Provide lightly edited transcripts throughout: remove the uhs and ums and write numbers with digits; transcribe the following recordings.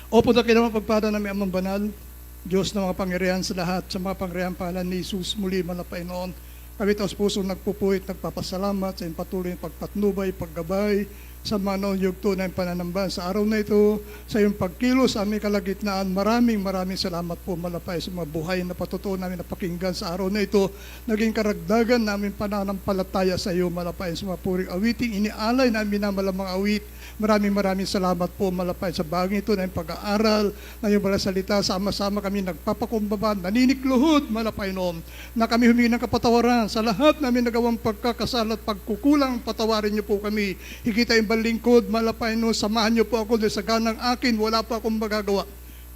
Opo na kinamang pagpada namin amang banal, Diyos na mga pangyarihan sa lahat, sa mga pangyarihan pangalan ni Jesus, muli malapay noon. Kami taos puso nagpupuhit, nagpapasalamat sa iyong patuloy ng pagpatnubay, paggabay, sa mga noon yugto na yung pananambahan sa araw na ito, sa iyong pagkilos sa aming kalagitnaan. Maraming salamat po malapay sa mga buhay na patutuo namin napakinggan sa araw na ito. Naging karagdagan namin pananampalataya sa iyo malapay sa mga puring awiting inialay namin na malamang awit. Maraming salamat po malapay sa bagay ito na yung pag-aaral na yung balang salita. Sama-sama kami nagpapakumbaba, naninikluhod malapay noon na kami humingi ng kapatawaran sa lahat namin nagawang pagkakasala at pagkukulang. Patawarin niyo po kami. Higit tayong balingkod malapay noon. Samahan niyo po ako dahil sa ganang akin wala pa akong magagawa.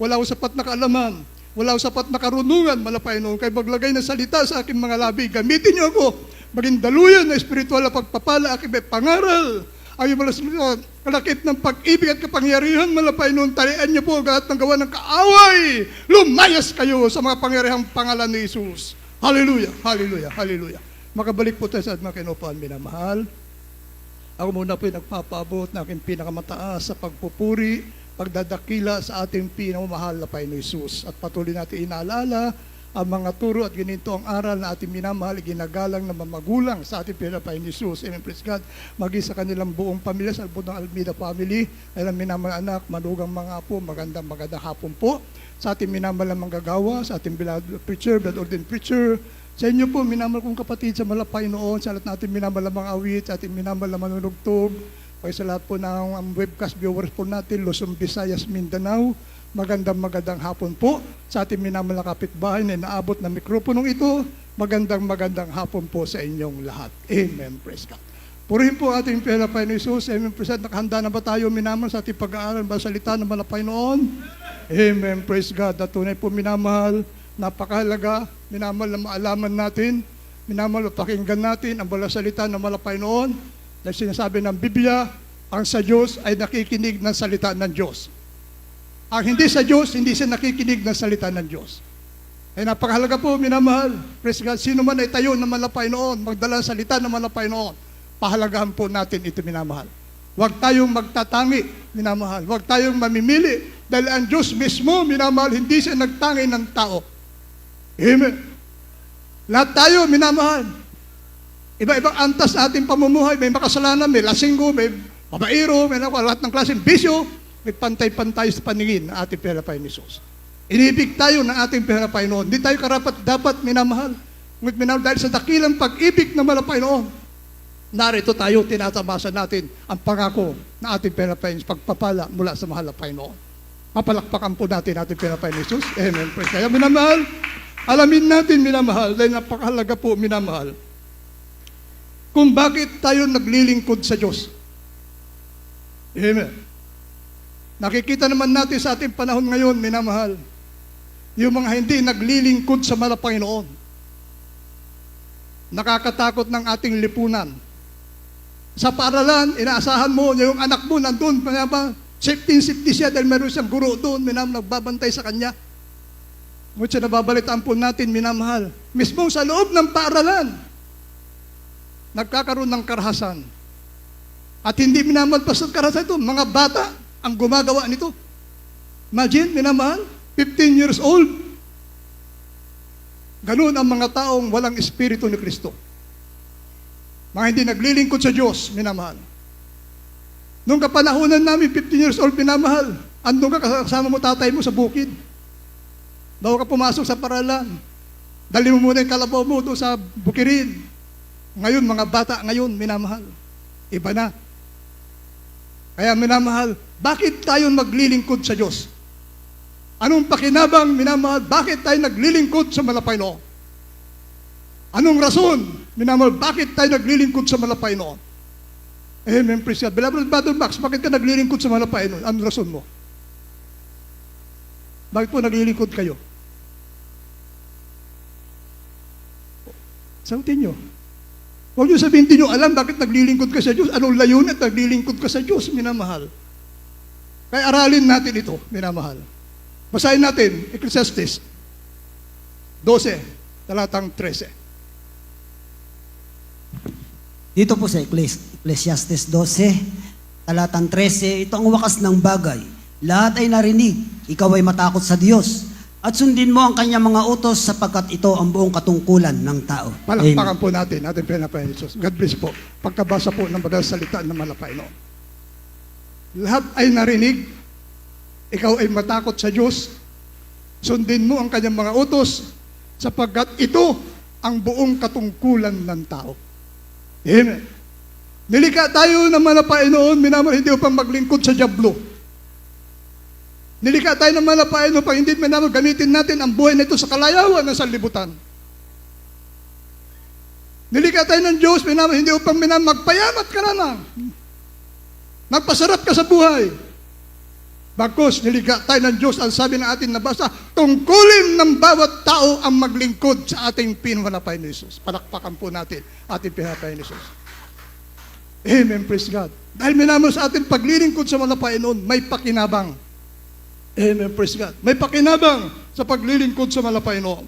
Wala akong sapat na kaalaman. Wala akong sapat na karunungan malapay noon. Kaya maglagay ng salita sa akin mga labi. Gamitin niyo ako. Maging daluyan na espiritual na pagpapala. Aking may pangaral. Ay malasalitan, kalakip ng pag-ibig at kapangyarihan malapay noon, talian niyo po lahat ng gawa ng kaaway. Lumayas kayo sa mga pangyarihang pangalan ni Jesus. Hallelujah, hallelujah, hallelujah. Makabalik po tayo sa mga kinupuan, minamahal. Ako muna po yung nagpapaabot na aking pinakamataas sa pagpupuri, pagdadakila sa ating pinamamahal na Panginoon Jesus. At patuloy natin inaalala ang mga turo at ganito ang aral na ating minamahal, ginagalang na mamagulang sa ating Panginoon Jesus. Amen, praise God. Maging sa kanilang buong pamilya, sa buong Almeida family, ay minamahal anak, manugang mga apo, magandang hapon po. Sa ating minamahal na manggagawa, sa ating beloved preacher, blood ordained preacher, sa inyo po, minamahal kong kapatid sa malapay noon, sa lahat natin minamahal na mga awit, sa ating minamahal na manunugtog, kaya sa lahat po ng webcast viewers po natin, Luzon, Visayas, Mindanao, magandang hapon po sa ating minamahal na kapitbahay na inaabot ng mikroponong ito. Magandang hapon po sa inyong lahat. Amen. Praise God. Purihin po ating Panginoon Jesus. Amen. Praise God. Nakahanda na ba tayo minamahal sa ating pag-aaral ba salita ng malapay noon? Amen. Praise God. At tunay po minamahal, napakahalaga, minamahal na maalaman natin, minamahal na pakinggan natin ang balang salita ng malapay noon. Dahil sinasabi ng Biblia, ang sa Diyos ay nakikinig ng salita ng Diyos. Ang hindi sa Diyos, hindi siya nakikinig ng salita ng Diyos. Ay napakahalaga po, minamahal. Praise God. Sino man ay tayo na malapay noon, magdala ng salita na malapay noon, pahalagahan po natin ito, minamahal. Huwag tayong magtatangi, minamahal. Huwag tayong mamimili. Dahil ang Diyos mismo, minamahal, hindi siya nagtangi ng tao. Amen. Lahat tayo, minamahal. Iba-ibang antas na ating pamumuhay. May makasalanan, may lasinggo, may babaero, may lahat ng klaseng bisyo. May pantay-pantay sa paningin ng ating Panginoon Jesus. Inibig tayo ng ating Panginoon. Hindi tayo karapat dapat minamahal. Ngunit minamahal dahil sa dakilang pag-ibig ng Panginoon. Narito tayo, tinatamasa natin ang pangako ng ating Panginoon, pagpapala mula sa mahal na Panginoon. Mapalakpakan po natin ating Panginoon Jesus. Amen. Praise. Kaya minamahal, alamin natin minamahal, dahil napakahalaga po minamahal, kung bakit tayo naglilingkod sa Diyos. Amen. Nakikita naman natin sa ating panahon ngayon, minamahal, yung mga hindi naglilingkod sa mahal na Panginoon. Nakakatakot ng ating lipunan. Sa paaralan, inaasahan mo, yung anak mo nandun, safety siya dahil meron siyang guro doon, minamahal, nagbabantay sa kanya. Ngunit siya nababalitaan po natin, minamahal, mismo sa loob ng paaralan, nagkakaroon ng karahasan. At hindi minamahal pa sa karahasan ito, mga bata ang gumagawa nito. Imagine, minamahal, 15 years old. Ganun ang mga taong walang espiritu ni Kristo. Mga hindi naglilingkod sa Diyos, minamahal. Nung kapanahunan namin, 15 years old, minamahal, andun ka kasama mo tatay mo sa bukid. Bago ka pumasok sa paralan, dali mo muna yung kalabaw mo doon sa bukirin. Ngayon, mga bata ngayon, minamahal, iba na. Kaya minamahal, bakit tayo maglilingkod sa Diyos? Anong pakinabang, minamahal, bakit tayo naglilingkod sa malapay noon? Anong rason, minamahal, bakit tayo naglilingkod sa malapay noon? Amen, praise God. Beloved Brother Max, bakit ka naglilingkod sa malapay noon? Anong rason mo? Bakit po naglilingkod kayo? Sagutin nyo. Huwag nyo sabihin, hindi nyo alam bakit naglilingkod ka sa Diyos. Anong layunin at naglilingkod ka sa Diyos, minamahal. Kaya aralin natin ito, minamahal. Basahin natin, Ecclesiastes 12, talatang 13. Dito po sa Ecclesiastes 12, talatang 13, ito ang wakas ng bagay. Lahat ay narinig, ikaw ay matakot sa Diyos. At sundin mo ang kanyang mga utos sapagkat ito ang buong katungkulan ng tao. Palakpakan po natin, ating pinapay Jesus. God bless po. Pagkabasa po ng banal salita ng malapay noon. Lahat ay narinig, ikaw ay matakot sa Diyos, sundin mo ang kanyang mga utos, sapagkat ito ang buong katungkulan ng tao. Amen. Nilikha tayo ng malapay noon, minamahal, hindi upang maglingkod sa dyablo. Nilikha tayo ng malapay noon, pag hindi minamahal, gamitin natin ang buhay na ito sa kalayawan ng sanlibutan. Nilikha tayo ng Diyos, minamahal, hindi upang magpayamat ka na. Magpasarap ka sa buhay. Bagkus, nilikha tayo ng Diyos, ang sabi ng ating nabasa, tungkulin ng bawat tao ang maglingkod sa ating pinalapay ni Jesus. Palakpakan po natin ating pinalapay ni Jesus. Amen, praise God. Dahil minamahal sa ating paglilingkod sa malapay noon, may pakinabang. Amen, praise God. May pakinabang sa paglilingkod sa malapay noon.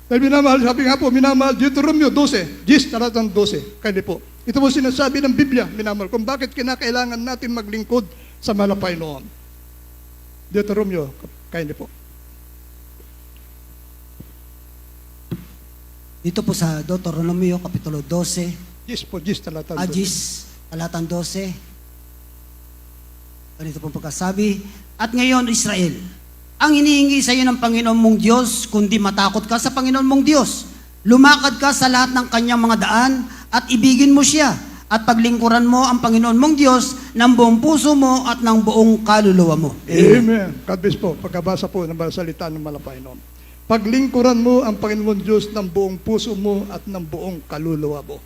Dahil minamahal, sabi nga po, minamahal, Deuteronomio 12, 10, talatang 12, kaya po. Ito po sinasabi ng Biblia, minamahal, kung bakit kinakailangan natin maglingkod sa malapay noon. Deuteronomio, kaya po. Dito po sa Deuteronomio, Kapitulo 12, 10 po, 10, talatang 12. talatang 12. Ganito pong pagkasabi, at ngayon, Israel, ang hinihingi sa iyo ng Panginoon mong Diyos, kundi matakot ka sa Panginoon mong Diyos. Lumakad ka sa lahat ng kanyang mga daan at ibigin mo siya at paglingkuran mo ang Panginoon mong Diyos ng buong puso mo at ng buong kaluluwa mo. Amen. God bless po. Pagkabasa po ng salita ng malapay noon. Paglingkuran mo ang Panginoon Diyos ng buong puso mo at ng buong kaluluwa mo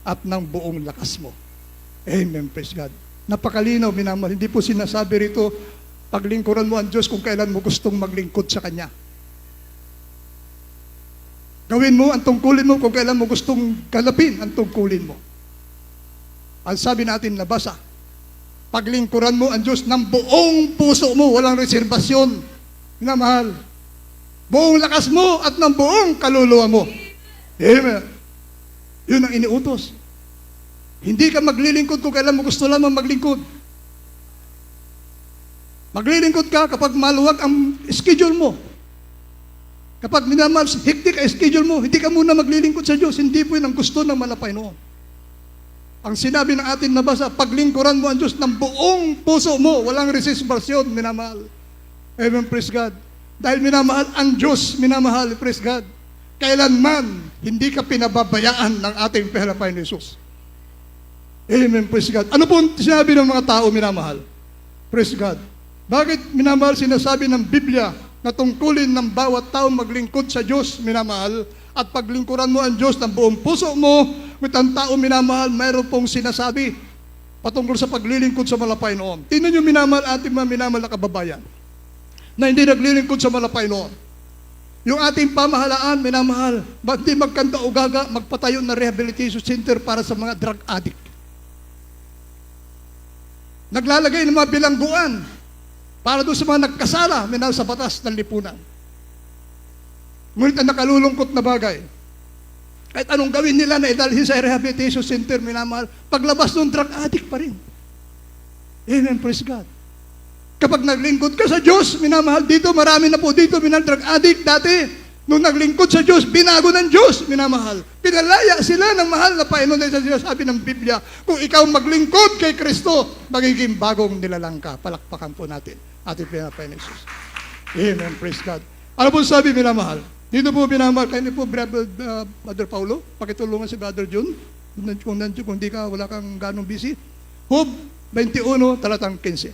at ng buong lakas mo. Amen. Praise God. Napakalinaw, minamahal. Hindi po sinasabi rito, paglingkuran mo ang Diyos kung kailan mo gustong maglingkod sa Kanya. Gawin mo ang tungkulin mo kung kailan mo gustong galapin ang tungkulin mo. Ang sabi natin nabasa, paglingkuran mo ang Diyos ng buong puso mo, walang reserbasyon, minamahal. Buong lakas mo at ng buong kaluluwa mo. Amen. Yun ang iniutos. Hindi ka maglilingkod kung kailan mo gusto lamang maglingkod. Maglilingkod ka kapag maluwag ang schedule mo. Kapag minamahal, hektik ang schedule mo, hindi ka muna maglilingkod sa Diyos. Hindi po yun ang gusto ng malapay noon. Ang sinabi ng atin nabasa, paglingkuran mo ang Diyos ng buong puso mo, walang resisbasyon, minamahal. Amen, praise God. Dahil minamahal ang Diyos, minamahal, praise God. Kailanman, hindi ka pinababayaan ng ating pinalapay ni Jesus. Amen, praise God. Ano po sinabi ng mga tao, minamahal? Praise God. Bakit, minamahal, sinasabi ng Biblia na tungkulin ng bawat tao maglingkod sa Diyos, minamahal, at paglingkuran mo ang Diyos ng buong puso mo, with ang tao, minamahal, mayroon pong sinasabi patungkol sa paglilingkod sa malapay noon. Tingnan nyo, minamahal, ating mga minamahal na kababayan, na hindi naglilingkod sa malapay noon. Yung ating pamahalaan, minamahal, ba't di magkanta o gaga, magpatayo na rehabilitation center para sa mga drug addict? Naglalagay ng mga bilangguan para doon sa mga nagkasala, minahal, sa batas ng lipunan. Ngunit ang nakalulungkot na bagay, kahit anong gawin nila na idalhin sa rehabilitation center, minamahal, paglabas ng drug addict pa rin. Amen, praise God. Kapag naglingkod ka sa Diyos, minamahal, dito, marami na po dito, minamahal, drug addict dati. Nung naglingkod sa Diyos, binago ng Diyos, minamahal. Pinalaya sila ng mahal na Panginoon dahil sa sinasabi ng Biblia, kung ikaw maglingkod kay Kristo, magiging bagong nilalang ka. Palakpakan po natin ating pinapay ni Jesus. Amen, praise God. Ano po sabi, minamahal? Dito po, minamahal, kayo po, Brother Paulo, pakitulungan si Brother June, kung hindi ka, wala kang ganong busy. Job 21, talatang 15.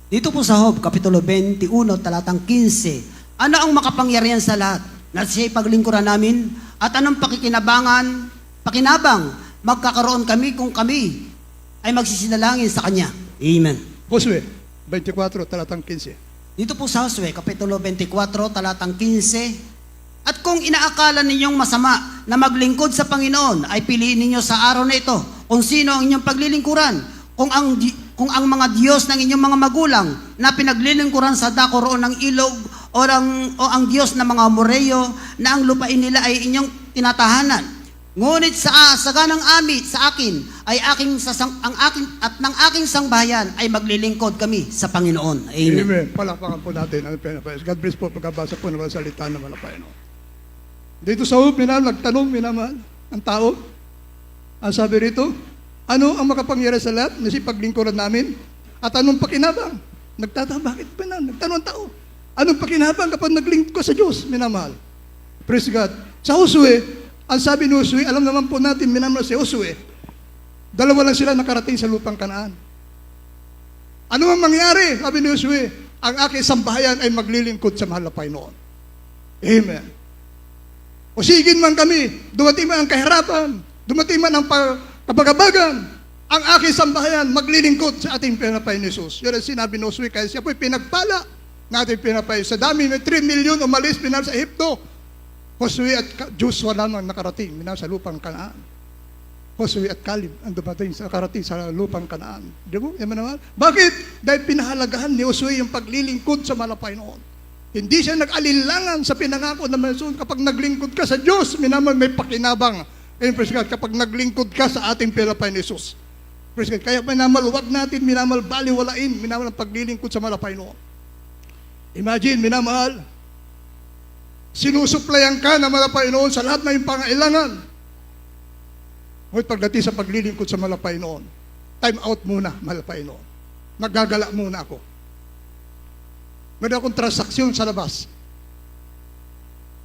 Dito po sa Job, Kapitulo 21, talatang 15. Ano ang makapangyarihan sa lahat na siya'y paglingkuran namin? At anong pakinabang magkakaroon kami kung kami ay magsisinalangin sa Kanya? Amen. Josue 24, talatang 15. Dito po sa Josue, Kapitulo 24, talatang 15. At kung inaakala ninyong masama na maglingkod sa Panginoon, ay piliin ninyo sa araw na ito kung sino ang inyong paglilingkuran. Kung ang mga Diyos ng inyong mga magulang na pinaglilingkuran sa dako roon ng ilog o ang Diyos ng mga Amoreyo na ang lupain nila ay inyong tinatahanan. Ngunit sa ganang amit sa akin ay ang aking sangbahayan ay maglilingkod kami sa Panginoon. Amen. Amen. Palakpakan po natin ang pinapayos. God bless po pagkabasa po ng mga salita ng Malapay. Dito sa hub, nagtanong, minamahal, ang tao. Ang sabi rito, ano ang makapangyari sa lahat na si paglingkuran namin? At anong pakinabang? Bakit ba na? Nagtanong ang tao. Anong pakinabang kapag naglingkod ka sa Diyos, minamahal? Praise God. Sa Josue, ang sabi ni Josue, alam naman po natin, minamahal si Josue, dalawa lang sila nakarating sa lupang Kanaan. Ano ang mangyari? Sabi ni Josue, ang aking sambahayan ay maglilingkod sa mahal na Panginoon. Amen. O sigin man kami, dumating man ang kahirapan, dumating man ang kabagabagan, ang aking sambahayan maglilingkod sa ating pinapay ni Jesus. Yun ang sinabi ni Josue, kaya siya po'y pinagpala na ating pinapay. Sa dami, may 3 million umalis, pinar sa Ehipto. Josue at Joshua lamang nakarating sa lupang Kanaan. Josue at Caleb ang dumating nakarating sa lupang Kanaan. Di mo? Bakit? Dahil pinahalagahan ni Josue yung paglilingkod sa malapay noon. Hindi siya nag-alilangan sa pinangako na Meson. Kapag naglingkod ka sa Diyos, may pakinabang. Ayun, praise God, kapag naglingkod ka sa ating pinapay ni Jesus. Praise God. Kaya huwag natin baliwalain, ang paglilingkod sa malapay noon. Imagine, minamahal, sinusuplayan ka ng malapay noon sa lahat na yung pangailangan. Ngunit pagdating sa paglilingkod sa malapay noon, time out muna, malapay noon. Nagagala muna ako. Meron akong transaksyon sa labas.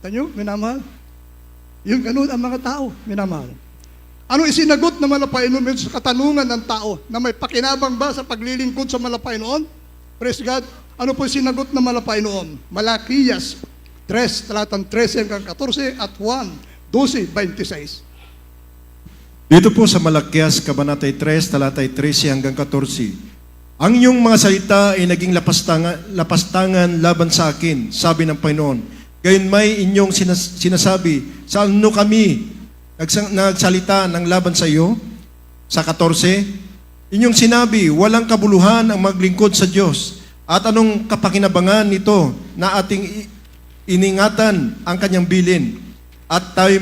Tanyo, minamahal? Yung ganun ang mga tao, minamahal. Ano isinagot na malapay noon sa katanungan ng tao na may pakinabang ba sa paglilingkod sa malapay noon? Praise God. Ano po sinagot na malapay noon? Malakias 3, talatang 13 hanggang 14 at 1, 12, 26. Dito po sa Malakias, Kabanatay 3, talatay 13 hanggang 14. Ang iyong mga salita ay naging lapastangan laban sa akin, sabi ng Panginoon. Gayon may inyong sinasabi, sa ano kami nagsalita ng laban sa iyo? Sa 14, inyong sinabi, walang kabuluhan ang maglingkod sa Diyos. At anong kapakinabangan nito na ating iningatan ang kanyang bilin? At tayo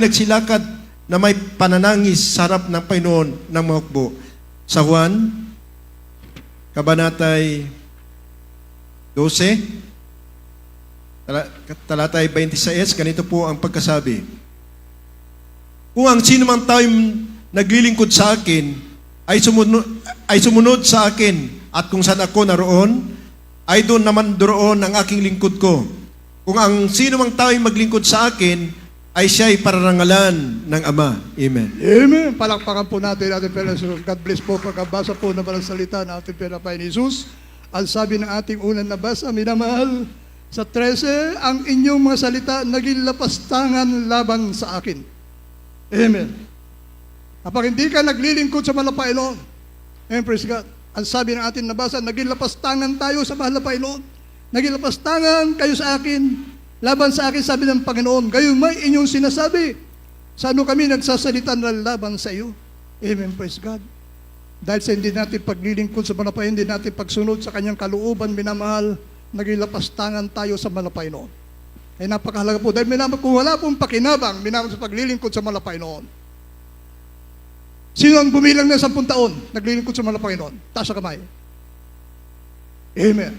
nagsilakad na may pananangis sa harap ng Panginoon ng mga hukbo. Sa Juan, Kabanatay 12, talatay 26, ganito po ang pagkasabi. Kung ang sino mang tayong naglilingkod sa akin ay sumunod sa akin, at kung saan ako naroon, ay doon naman ang aking lingkod ko. Kung ang sino mang tao'y maglingkod sa akin, ay siya'y pararangalan ng Ama. Amen. Amen. Palakpakan po natin ating Panginoon. God bless po pagkabasa po ng malang salita ng ating pinapay ni Jesus. Ang sabi ng ating unang nabasa, minamahal, sa 13, ang inyong mga salita naging lapastangan laban sa akin. Amen. Kapag hindi ka naglilingkod sa mahal na Panginoon, amen, praise God. Ang sabi ng ating nabasa, naging lapastangan tayo sa mahal na Panginoon. Naging lapastangan kayo sa akin, laban sa akin, sabi ng Panginoon. Gayon may inyong sinasabi, sa ano kami nagsasalita ng laban sa iyo? Amen, praise God. Dahil sa hindi natin paglilingkod sa malapay, hindi natin pagsunod sa kanyang kalooban, minamahal, naging lapastangan tayo sa malapay noon. Ay napakahalaga po. Dahil kung wala pong pakinabang, minamahal sa paglilingkod sa malapay noon. Sino ang bumilang ng 10 taon, naglilingkod sa malapay noon? Taas sa kamay. Amen.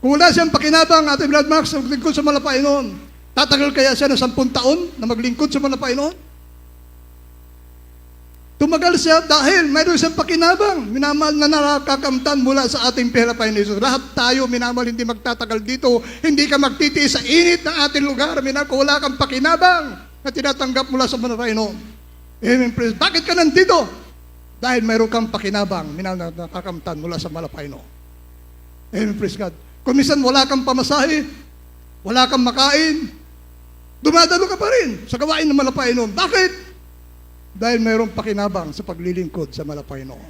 Kung wala siyang pakinabang, Ate Blood Max, naglingkod sa malapay noon, tatagal kaya siya ng 10 taon na maglingkod sa malapay noon? Tumagal siya dahil mayroon siyang pakinabang, minamahal na nakakamtan mula sa ating pinapay ni Jesus. Lahat tayo, minamahal, hindi magtatagal dito, hindi ka magtitiis sa init ng ating lugar, minamahal, kung wala kang pakinabang na tinatanggap mula sa malapay noon. Amen, praise. Bakit ka nandito? Dahil mayroon kang pakinabang, minamahal, na nakakamtan mula sa malapay noon. Amen, praise God. Kung minsan wala kang pamasahe, wala kang makain, dumadalo ka pa rin sa gawain ng malapay noon. Bakit? Dahil mayroong pakinabang sa paglilingkod sa malapay noon.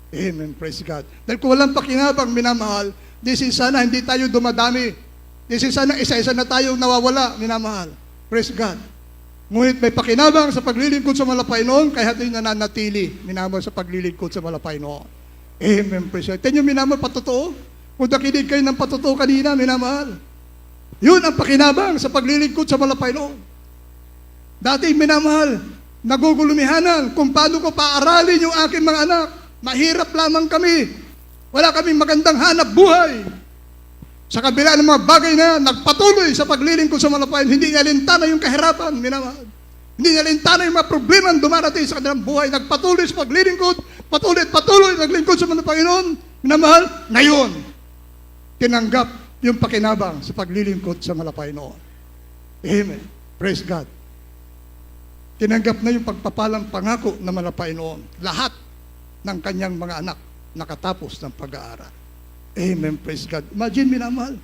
Amen, praise God. Dahil kung walang pakinabang, minamahal, this is sana hindi tayo dumadami. This is sana isa-isa na tayo nawawala, minamahal. Praise God. Ngunit may pakinabang sa paglilingkod sa malapay noon, kaya tayo nananatili, minamahal, sa paglilingkod sa malapay noon. Amen, praise God. Tingnan nyo, minamahal, patotoo. Kung nakinig kayo ng patotoo kanina, minamahal. Yun ang pakinabang sa paglilingkod sa malapay noon. Dati minamahal, nagugulumihanan kung paano ko paaralin yung aking mga anak. Mahirap lamang kami. Wala kaming magandang hanap buhay. Sa kabila ng mga bagay na yan, nagpatuloy sa paglilingkod sa malapayan, hindi niya lintana yung kahirapan, minamahal. Hindi niya lintana yung mga problema na dumarating sa kanilang buhay. Nagpatuloy sa paglilingkod, patuloy naglingkod sa mga Panginoon, minamahal. Ngayon, tinanggap yung pakinabang sa paglilingkod sa malapayan noon. Amen. Praise God. Tinanggap na yung pagpapalang pangako na malapayan noon. Lahat ng kanyang mga anak nakatapos ng pag-aaral. Amen. Praise God. Imagine, minamahal.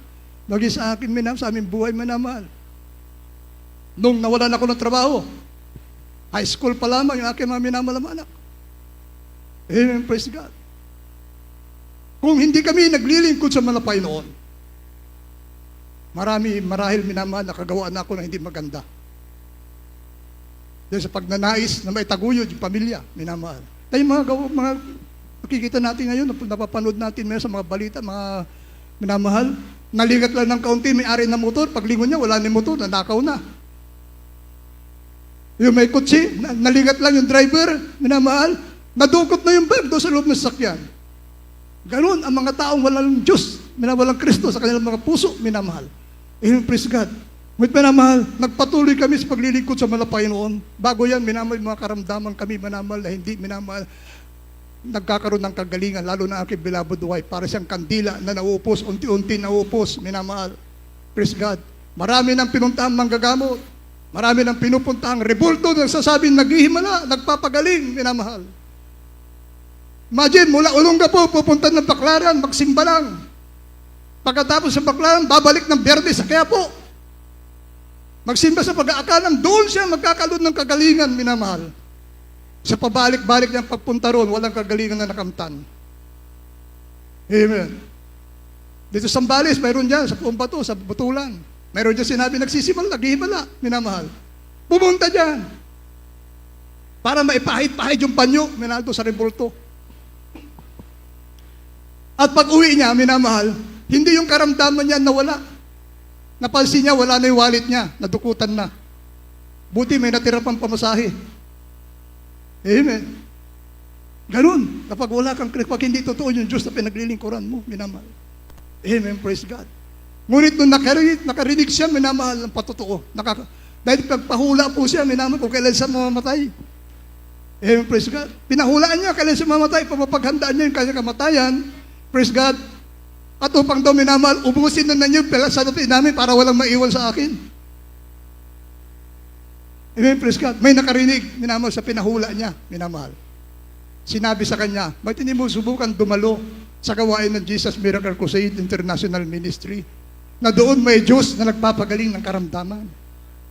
Maging sa akin, minamahal, sa aming buhay, minamahal. Nung nawalan ako ng trabaho, high school pa lamang yung aking mga minamahal na anak. Amen. Praise God. Kung hindi kami naglilingkod sa malapay noon, marahil minamahal, nakagawa na ako ng hindi maganda. Dahil sa pagnanais na maitaguyod yung pamilya, minamahal. Tayo mga nakikita natin ngayon, napapanood natin ngayon sa mga balita, mga minamahal, naligat lang ng kaunti, may ari na motor, paglingon niya, wala na motor, nanakaw na. Yung may kutsi, naligat lang yung driver, minamahal, nadukot na yung bag doon sa loob ng sasakyan. Ganon ang mga taong walang Diyos, walang Kristo sa kanilang mga puso, minamahal. Amen, praise God. Ngunit minamahal, nagpatuloy kami sa paglilingkod sa malapay noon. Bago yan, minamahal, mga karamdaman kami, minamahal, na hindi, minamahal, nagkakaroon ng kagalingan, lalo na aking beloved wife, para siyang kandila na nauupos, unti-unti nauupos, minamahal. Praise God. Marami nang pinuntahang manggagamot. Marami nang pinupuntahang rebulto na sasabing naghihimala, nagpapagaling, minamahal. Imagine, mula Olongapo, pupunta ng Baclaran, magsimba lang. Pagkatapos sa Baclaran, babalik ng Berde sa Quiapo. Magsimba sa pag-aakalang, doon siya magkakaroon ng kagalingan, minamahal. Sa pabalik-balik niyang pagpunta roon, walang kagalingan na nakamtan. Amen. Dito sa Sambales, mayroon dyan, sa Pumbato, sa Butulan. Mayroon dyan sinabi, nagsisimula, naghihimala, minamahal. Pumunta dyan. Para maipahid-pahid yung panyo, minamahal doon sa rebulto. At pag uwi niya, minamahal, hindi yung karamdaman niya nawala. Napansin niya, wala na yung wallet niya, nadukutan na. Buti may natira pang pamasahe. Amen. Ganun. Kapag wala kang Kristo, pag hindi totoo yung Diyos na pinaglilingkuran mo, minamahal. Amen. Praise God. Ngunit nung nakarinig siya, minamahal ng patotoo. Dahil pagpahula po siya, minamahal kung kailan siya mamamatay. Amen. Praise God. Pinahulaan niya, kailan siya mamamatay, pamapaghandaan niya yung kanyang kamatayan. Praise God. At upang daw minamahal, ubusin na niyo yung pelasan namin para walang maiwan sa akin. Amen, praise God. May nakarinig, minamahal, sa pinahula niya, minamahal. Sinabi sa kanya, bakit hindi mo subukan dumalo sa gawain ng Jesus Miracle Crusade International Ministry? Na doon may Diyos na nagpapagaling ng karamdaman.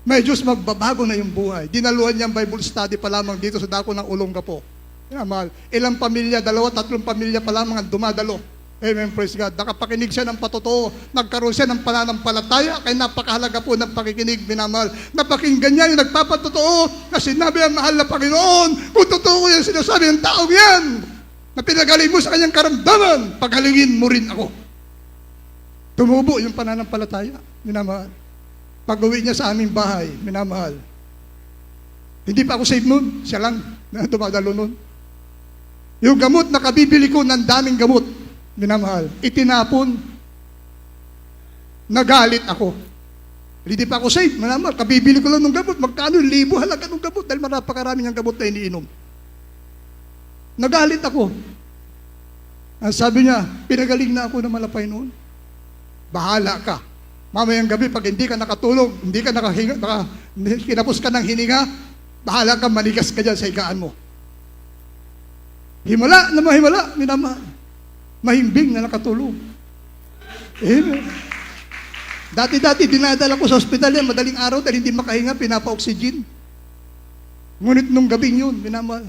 May Diyos magbabago na yung buhay. Dinaluhan niya ang Bible study pa lamang dito sa dako ng Olongapo. Minamahal, ilang pamilya, 2-3 pamilya pa lamang ang dumadalo. Amen, praise God. Nakapakinig siya ng patotoo. Nagkaroon siya ng pananampalataya. Kaya napakahalaga po ng pakikinig, minamahal. Napakinggan niya yung nagpapatotoo na sinabi ang mahal na Panginoon. Kung totoo yan sinasabi ng taong yan, na pinagaling mo sa kanyang karamdaman, pagalingin mo rin ako. Tumubo yung pananampalataya, minamahal. Pag-uwi niya sa aming bahay, minamahal. Hindi pa ako saved nun. Siya lang na dumadalo nun. Yung gamot na kabibili ko ng daming gamot, minamahal, itinapon, nagalit ako. Hindi pa ako safe, minamahal, kabibili ko lang ng gamot, magkano 1,000 halaga ng gamot dahil marapakaraming ang gamot na iniinom. Nagalit ako. Ang sabi niya, pinagaling na ako ng malapay noon. Bahala ka. Mamayang gabi, pag hindi ka nakatulog, hindi ka kinapos ka ng hininga, bahala ka, manigas ka dyan sa higaan mo. Himala na mahimala, minamahal. Mahimbing na nakatulog. Amen. Dati-dati, dinadala ko sa ospital yan, madaling araw dahil hindi makahinga, pinapa-oxygen. Ngunit nung gabing yun, minamahal,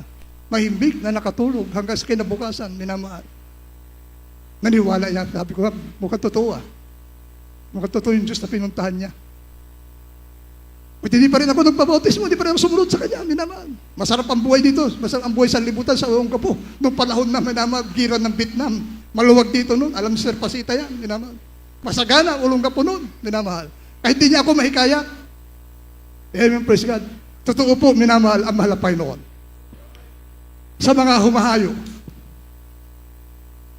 mahimbing na nakatulog hanggang sa kinabukasan, minamahal. Naniwala niya, sabi ko, mukhang totoo ah. Mukhang totoo yung Diyos na pinuntahan niya. At hindi pa rin ako nagpabautismo, hindi pa rin ako sumunod sa kanya, minamahal. Masarap ang buhay dito, masarap ang buhay sa libutan, sa Olongapo. Noong panahon na minamahal, gira ng Vietnam. Maluwag dito noon, alam ni Sir Pasita yan, minamahal. Masagana, Olongapo noon, minamahal. Kahit hindi niya ako mahikayat. Amen, praise God. Totoo po, minamahal ang mahal na Panginoon. Sa mga humahayo,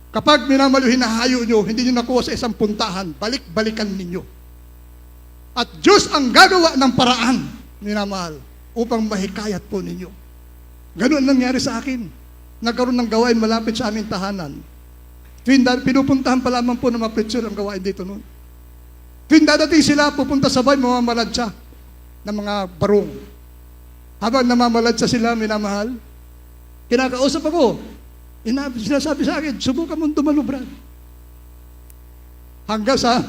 kapag minamahal yung hinahayo nyo, hindi nyo nakuha sa isang puntahan, balik-balikan ninyo. At Diyos ang gagawa ng paraan, minamahal, upang mahikayat po ninyo. Ganun ang nangyari sa akin. Nagkaroon ng gawain malapit sa aming tahanan. Pinupuntahan pa lamang po ng mga preacher ang gawain dito noon. Tuwing dadating sila, pupunta sabay, mamamalad siya ng mga barong. Habang namamaladsa sila, minamahal, kinakausap ako, sinasabi sa akin, subukan mong tumalubran. Hanggang sa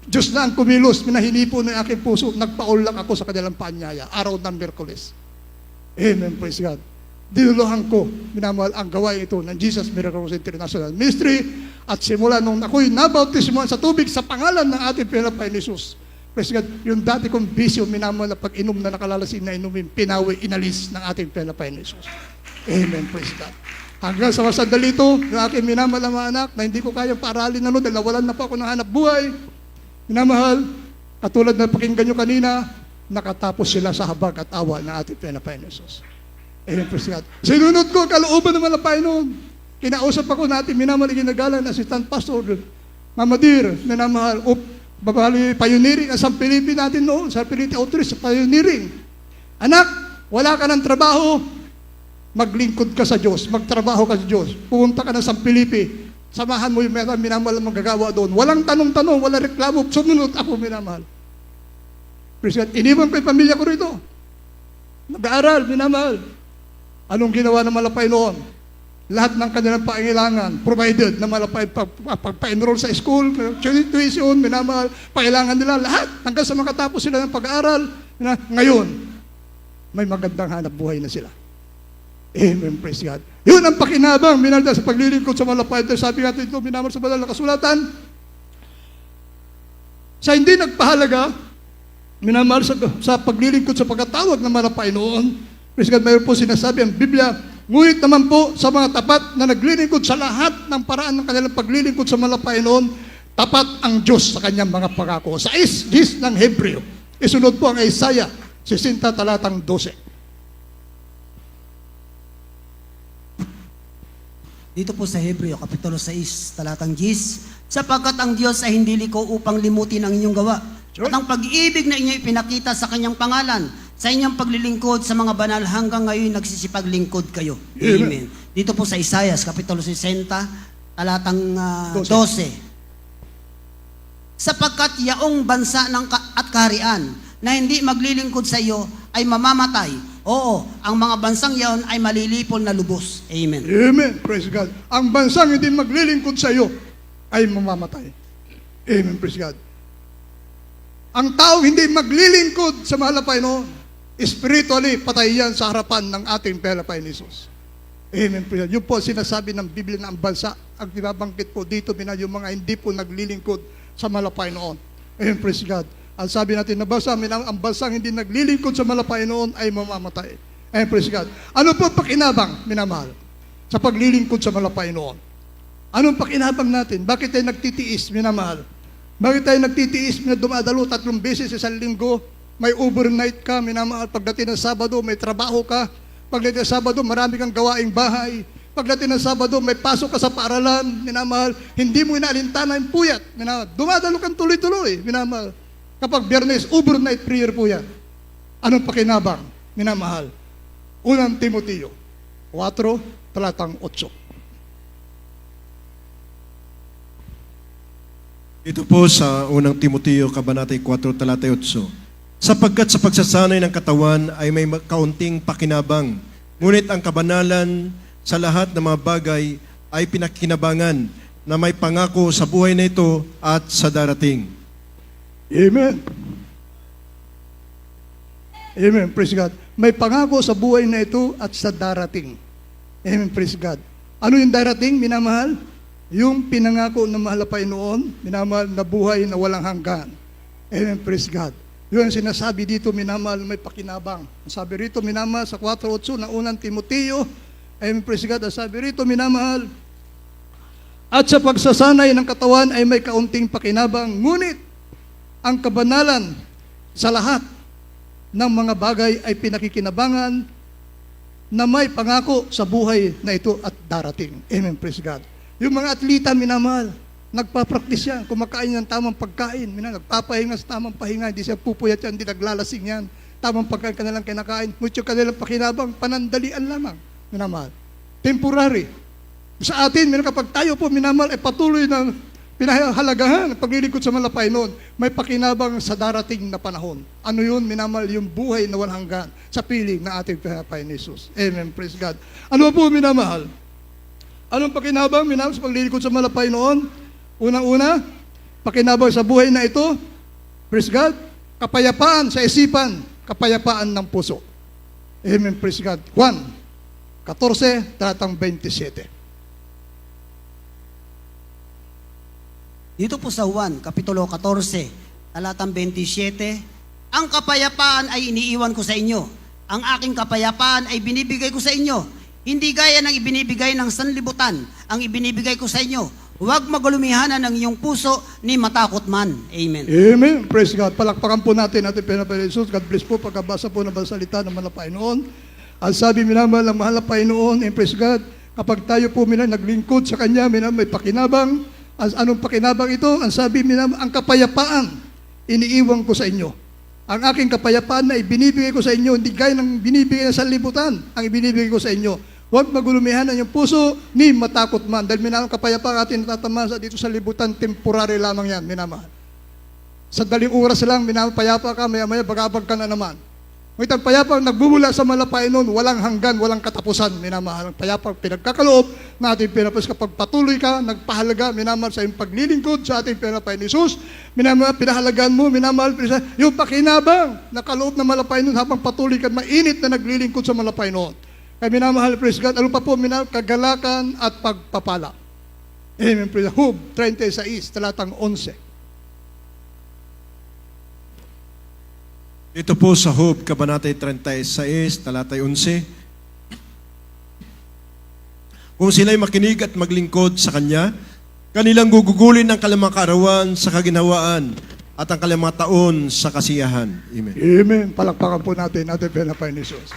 Diyos na ang kumilos, minahinipo ng aking puso, nagpaulak ako sa kanilang paanyaya, araw ng Miyerkules. Amen, praise God. Dinuluhan ko, minamahal, ang gawain ito ng Jesus Miracles International Ministry at simula nung ako'y nabautismuhan sa tubig sa pangalan ng ating Panginoon Jesus. Praise God, yung dati kong bisyo, minamahal, na pag-inom na nakalalasing na inumin, pinawi, inalis ng ating Panginoon Jesus. Amen, praise God. Hanggang sa sandali ito, yung aking minamahal na mga anak, na hindi ko kayang paaralin na noon dahil nawalan na po ako ng hanap buhay. Minamahal, katulad na pakinggan nyo kanina, nakatapos sila sa habag at awa ng ating Panginoon Jesus. Amen, praise God. Sinunod ko, kalooban naman ng Panginoon. Kinausap ako natin, minamahal, ginagalan, Assistant Pastor, Mamadir, minamahal, babali, pioneering, sa Pilipi natin noon, sa Pilipi Outreach, sa pioneering. Anak, wala ka ng trabaho, maglingkod ka sa Diyos, magtrabaho ka sa Diyos, pumunta ka na sa Pilipi, samahan mo yung minamahal ang magagawa doon. Walang tanong-tanong, walang reklamo, sumunod ako, minamahal. Praise God. Iniwan ko yung pamilya ko rito. Nag-aaral, minamahal. Anong ginawa ng malapay noon? Lahat ng kanilang pangailangan, provided na malapay pagpa-enroll sa school, tuition, minamahal, pangailangan nila, lahat. Hanggang sa makatapos sila ng pag-aaral, ngayon, may magandang hanap buhay na sila. Amen, praise God. Yun ang pakinabang, minalda sa paglilingkod sa malapay. Sabi natin ito, minamahal sa banal na kasulatan, sa hindi nagpahalaga, minamahal sa paglilingkod sa pagkatawag ng malapay noon, praise God, mayroon po sinasabi ang Biblia, ngunit naman po sa mga tapat na naglilingkod sa lahat ng paraan ng kanilang paglilingkod sa malapay noon, tapat ang Diyos sa kanyang mga pangako. Sa isgis ng Hebreo, isunod po ang Isaiah 60 talatang 12. Dito po sa Hebreo, Kapitulo 6, talatang 10, sapagkat ang Diyos ay hindi liko upang limutin ang inyong gawa, at ang pag-ibig na inyo ipinakita sa kanyang pangalan, sa inyong paglilingkod sa mga banal hanggang ngayon nagsisipaglingkod kayo. Amen. Dito po sa Isaiah, Kapitulo 60, talatang 12. Sapagkat yaong bansa at kaharian na hindi maglilingkod sa iyo ay mamamatay. Oo, ang mga bansang yaon ay malilipol na lubos. Amen. Amen, praise God. Ang bansang hindi maglilingkod sa iyo ay mamamatay. Amen, praise God. Ang taong hindi maglilingkod sa mahal na Panginoon, spiritually, patay yan sa harapan ng ating Panginoon Jesus. Amen. Yun po sinasabi ng Biblia na ang bansa, ang binabanggit po dito, yung mga hindi po naglilingkod sa malapay noon. Amen. Praise God. Ang sabi natin na basa, ang bansang hindi naglilingkod sa malapay noon ay mamamatay. Amen. Praise God. Ano po pakinabang, minamahal, sa paglilingkod sa malapay noon? Anong pakinabang natin? Bakit tayo nagtitiis, minamahal? Bakit tayo nagtitiis na dumadalo 3 beses sa linggo? May overnight ka, minamahal. Pagdating ng Sabado, may trabaho ka. Pagdating ng Sabado, marami kang gawaing bahay. Pagdating ng Sabado, may pasok ka sa paaralan, minamahal. Hindi mo inaalintana yung puyat, minamahal. Dumadalo kang tuloy-tuloy, minamahal. Kapag Biyernes, overnight prayer po yan. Anong pakinabang, minamahal? Unang Timoteo 4, talatang 8. Ito po sa unang Timoteo, Kabanata 4, talata 8. Sapagkat sa pagsasanay ng katawan ay may kaunting pakinabang, ngunit ang kabanalan sa lahat ng mga bagay ay pinakinabangan na may pangako sa buhay na ito at sa darating. Amen. Amen. Praise God. May pangako sa buhay na ito at sa darating. Amen. Praise God. Ano yung darating, minamahal? Yung pinangako ng mahal na Panginoon, minamahal na buhay na walang hanggan. Amen. Praise God. Yun ang sinasabi dito, minamahal, may pakinabang. Sabi rito, minamahal, sa 4:8 na unang Timoteo, amen. Praise God. Sabi rito, minamahal, at sa pagsasanay ng katawan ay may kaunting pakinabang, ngunit ang kabanalan sa lahat ng mga bagay ay pinakikinabangan na may pangako sa buhay na ito at darating. Amen, praise God. Yung mga atleta, minamahal, nagpa-practice yan, kumakain ng tamang pagkain, nagpapahinga sa tamang pahinga, hindi siya pupuyat yan, hindi naglalasing yan, tamang pagkain kanilang kinakain, mucho kanilang pakinabang, panandalian lamang, minamahal. Temporary. Sa atin, kapag tayo po, minamahal, ay patuloy na pinahalagahan ang paglilingkod sa malapay noon, may pakinabang sa darating na panahon. Ano yun, minamahal, yung buhay na walang hanggan sa piling na ating pinapay ni Jesus. Amen, praise God. Ano po, minamahal? Anong pakinabang, minamahal, sa paglilingkod sa malapay noon? Unang-una, pakinabang sa buhay na ito, praise God, kapayapaan sa isipan, kapayapaan ng puso. Amen, praise God. Juan 14, talatang 27. Dito po sa Juan, Kapitulo 14, talatang 27, ang kapayapaan ay iniiwan ko sa inyo. Ang aking kapayapaan ay binibigay ko sa inyo. Hindi gaya ng ibinibigay ng sanlibutan, ang ibinibigay ko sa inyo. Huwag magulumihanan ng iyong puso ni matakot man. Amen. Amen. Praise God. Palakpakan po natin ating pinapay Jesus. God bless po pagkabasa po ng salita ng mahal na Panginoon. Ang sabi minamahal ng mahal na Panginoon, and praise God, kapag tayo po naglingkod sa Kanya, may pakinabang. Anong pakinabang ito? Ang sabi minamahal, ang kapayapaan, iniiwan ko sa inyo. Ang aking kapayapaan na ibinibigay ko sa inyo, hindi gaya ng binibigay ng sanlibutan, ang ibinibigay ko sa inyo. Huwag magulumihan ang iyong puso, ni matakot man. Dahil minamahal, kapayapaan atin natatamasa dito sa libutan, temporary lamang yan, minamahal. Sa daling oras lang, minamahal, payapa ka, maya-maya, bagabag ka na naman. Ngunit ang payapang nagbubula sa malapay noon, walang hanggan, walang katapusan, minamahal. Ang payapang pinagkakaloob na ating pinapos kapag patuloy ka, nagpahalaga, minamahal, sa iyong paglilingkod sa ating pinapay ni Jesus, minamahal, pinahalagaan mo, minamahal, yung pakinabang na kaloob na malapay noon habang patuloy ka, mainit na naglilingkod sa malapay noon. Kaya minamahal, praise God, ano pa po, minamahal, kagalakan at pagpapala. Amen, praise God. Hub 36, talatang 11. Ito po sa Job, Kabanatay 36, talatay 11. Kung sila'y makinig at maglingkod sa Kanya, kanilang gugugulin ang kalamang kaarawan sa kaginhawaan at ang kalamang taon sa kasiyahan. Amen. Amen. Palakpakan po natin ating pinapay ni Jesus.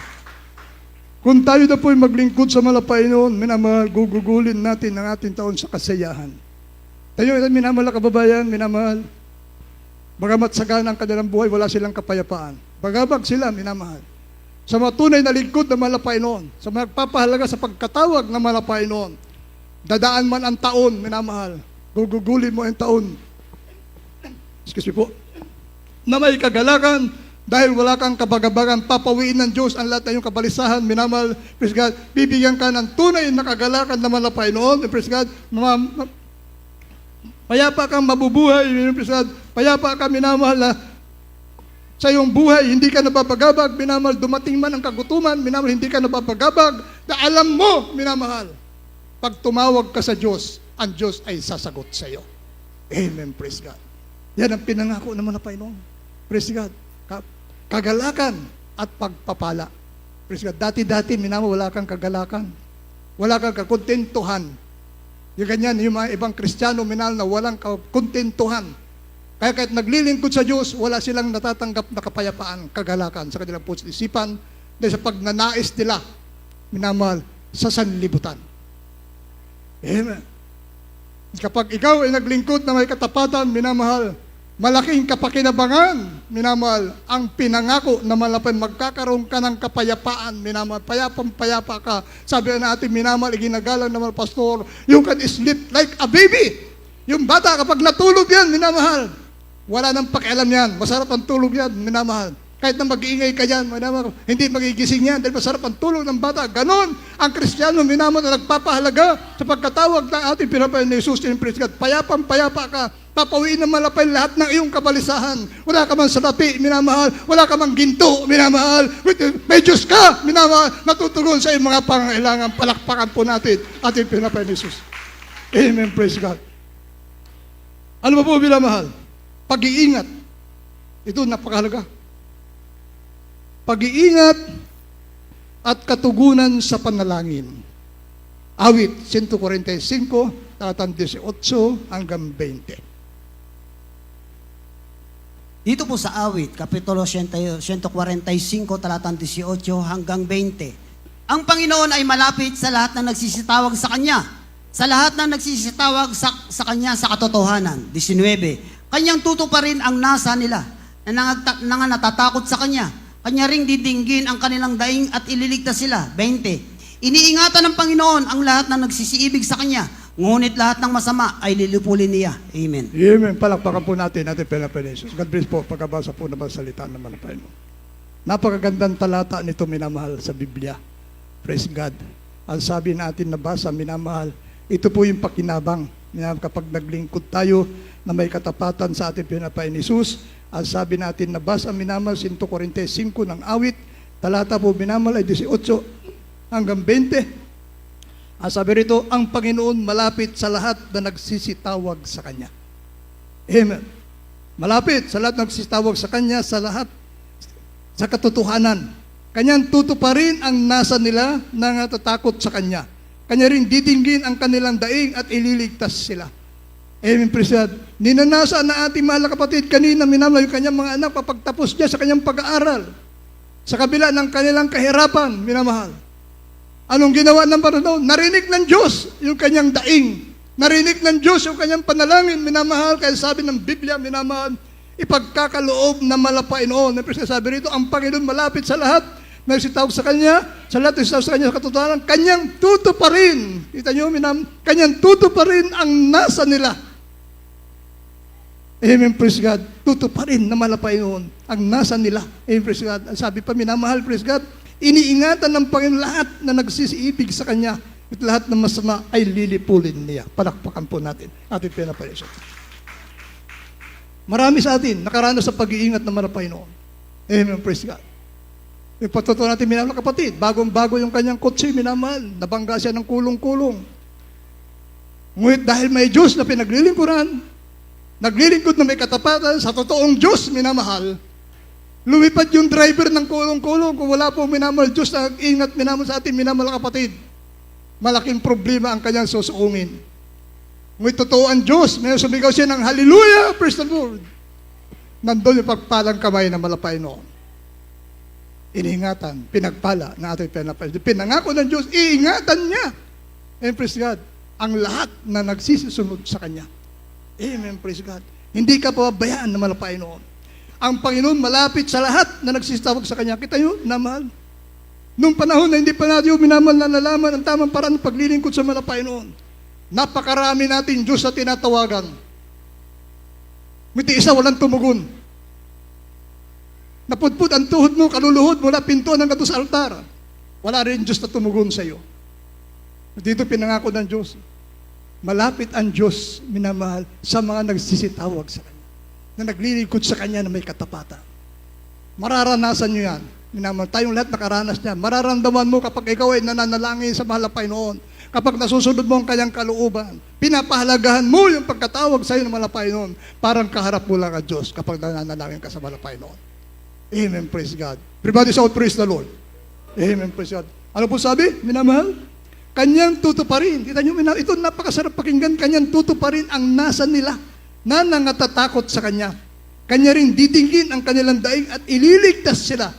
Kung tayo na po'y maglingkod sa malapay noon, minamahal, gugugulin natin ang ating taon sa kasiyahan. Tayo, minamahal na kababayan, minamahal, bagamat sagana ang kanilang buhay, wala silang kapayapaan. Bagabag sila, minamahal. Sa mga tunay na lingkod na malapay noon, sa mga nagpapahalaga sa pagkatawag na malapay noon, dadaan man ang taon, minamahal, gugugulin mo ang taon. Excuse me po. Na may kagalakan, dahil wala kang kabagabagan, papawiin ng Diyos ang lahat ng iyong kabalisahan, minamahal, praise God, bibigyan ka ng tunay na kagalakan na malapay noon, praise God, payapa kang mabubuhay, payapa ka, minamahal, na sa iyong buhay, hindi ka napapagabag, minamahal, dumating man ang kagutuman, minamahal, hindi ka napapagabag, na alam mo, minamahal, pag tumawag ka sa Diyos, ang Diyos ay sasagot sa iyo. Amen, praise God. Yan ang pinangako naman na Panginoon. Praise God. Kagalakan at pagpapala. Praise God. Dati-dati, minamahal, wala kang kagalakan. Wala kang kakontentuhan. Yung ganyan, yung mga ibang Kristiyano, minahal na walang kontentuhan. Kaya kahit naglilingkod sa Diyos, wala silang natatanggap na kapayapaan, kagalakan sa kanilang puso at isipan dahil sa pagnanais nila, minamahal, sa sanlibutan. Amen. Kapag ikaw ay naglingkod na may katapatan, minamahal, malaking kapakinabangan, minamahal, ang pinangako na malapay magkakaroon ka ng kapayapaan, minamahal, payapang-payapa ka. Sabi na natin, minamahal, iginagalang naman, pastor, you can sleep like a baby. Yung bata, kapag natulog yan, minamahal, wala nang pakialam yan. Masarap ang tulog yan, minamahal. Kahit na mag-iingay ka yan, minamahal, hindi magigising yan dahil masarap ang tulog ng bata. Ganon ang Kristiyano, minamahal, na nagpapahalaga sa pagkatawag ng ating pinapay ni Jesus in praise God. Payapang-payapa ka. Papawiin ng malapay lahat ng iyong kabalisahan. Wala ka man salapi, minamahal. Wala ka man ginto, minamahal. May Diyos ka, minamahal. Natutugon sa iyong mga pangailangan. Palakpakan po natin ating pinapay ni Jesus. Amen, praise God. Ano ba po, minamahal? Pag-iingat. Ito, napakahalaga. Pag-iingat at katugunan sa panalangin. Awit 145, talatang 18 hanggang 20. Dito po sa awit, Kapitulo 145, talatang 18 hanggang 20. Ang Panginoon ay malapit sa lahat ng nagsisitawag sa Kanya. Sa lahat ng nagsisitawag sa Kanya sa katotohanan. 19. Kanyang tutuparin ang nasa nila na natatakot sa Kanya. Kanya ring didinggin ang kanilang daing at ililigtas sila. 20. Iniingatan ng Panginoon ang lahat ng nagsisiibig sa Kanya. Ngunit lahat ng masama ay lilipulin niya. Amen. Amen. Palakpakan po natin Pinapenesus. God bless po pagkabasa po ng salita ng Panginoon. Napakagandang talata nito, minamahal, sa Biblia. Praise God. Ang sabi natin nabasa, minamahal, ito po yung pakinabang. Kapag naglingkod tayo na may katapatan sa ating Pinapenesus, ang sabi natin nabasa, minamahal, 145 ng awit, talata po minamahal ay 18 hanggang 20. Ang sabi rito, ang Panginoon malapit sa lahat na nagsisitawag sa Kanya. Amen. Malapit sa lahat na nagsisitawag sa Kanya, sa lahat, sa katotohanan. Kanyang tutuparin ang nasa nila na natatakot sa Kanya. Kanya rin didinggin ang kanilang daing at ililigtas sila. Amen, praise God. Ninanasa na ating mahal na kapatid kanina, minamahal yung kanyang mga anak papagtapos niya sa kanyang pag-aaral. Sa kabila ng kanilang kahirapan, minamahal. Anong ginawa ng Panginoon? Narinig ng Diyos yung kanyang daing. Narinig ng Diyos yung kanyang panalangin, minamahal. Kaya sabi ng Biblia, minamahal, ipagkakaloob na malapain noon. Sabi rito, ang Panginoon malapit sa lahat, nagsitawag sa Kanya, sa lahat nagsitawag sa Kanya sa katotohanan, Kanyang tutuparin. Kita nyo, Kanyang tutuparin ang nasa nila. Amen, praise God. Tutuparin na malapain noon ang nasa nila. Amen, praise God. Sabi pa, minamahal, praise God, iniingatan ng Panginoon lahat na nagsisiibig sa Kanya at lahat ng masama ay lilipulin niya. Palakpakan po natin ating Pinapenesus. Marami sa atin nakaranas sa pag-iingat ng malapay noon. Amen, praise God. Ipatuto natin, minamahal na kapatid, bagong-bago yung kanyang kotse, minamahal, nabangga siya ng kulong-kulong. Ngunit dahil may Diyos na pinaglilingkuran, naglilingkod na may katapatan sa totoong Diyos, minamahal, lumipad yung driver ng kulong-kulong. Kung wala po, minamahal, Diyos na ingat, minamahal sa atin, minamahal na kapatid, malaking problema ang kanyang susuungin. Ngunit totoo ang Diyos, may sumigaw siya ng hallelujah, praise the Lord. Nandun yung pagpalang kamay na malapay noon. Iniingatan, pinagpala ng ating Pinapenesus. Pinangako ng Diyos, iingatan niya. And praise God, ang lahat na nagsisisunod sa Kanya. Amen, praise God. Hindi ka pababayaan na malapay noon. Ang Panginoon malapit sa lahat na nagsisitawag sa Kanya. Kita nyo, minamahal. Nung panahon na hindi pa natin minamahal na nalaman ang tamang paraan ng paglilingkod sa malapay noon, napakarami natin Diyos na tinatawagan. Ngiti isa walang tumugon. Napudpud ang tuhod mo, kaluluhod mula pinto hanggang sa altar. Wala rin Diyos na tumugon sa iyo. Dito pinangako ng Diyos. Malapit ang Diyos, minamahal, sa mga nagsisitawag sa Kanya. Na naglilingkod sa Kanya na may katapatan. Mararanasan nyo yan. Minamahal, tayong lahat nakaranas niyan. Mararamdaman mo kapag ikaw ay nananalangin sa mahal na Panginoon. Kapag nasusunod mo ang Kanyang kalooban. Pinapahalagahan mo yung pagkatawag sa iyo ng mahal na Panginoon. Parang kaharap mo lang ang Diyos kapag nananalangin ka sa mahal na Panginoon. Amen, praise God. Everybody shout, praise the Lord. Amen, praise God. Ano po sabi? Minamahal? Kanyang tutuparin. Kita nyo, ito napakasarap pakinggan. Kanyang tutuparin ang nasa nila na nangatatakot sa Kanya. Kanya rin didinggin ang kanilang daing at ililigtas sila.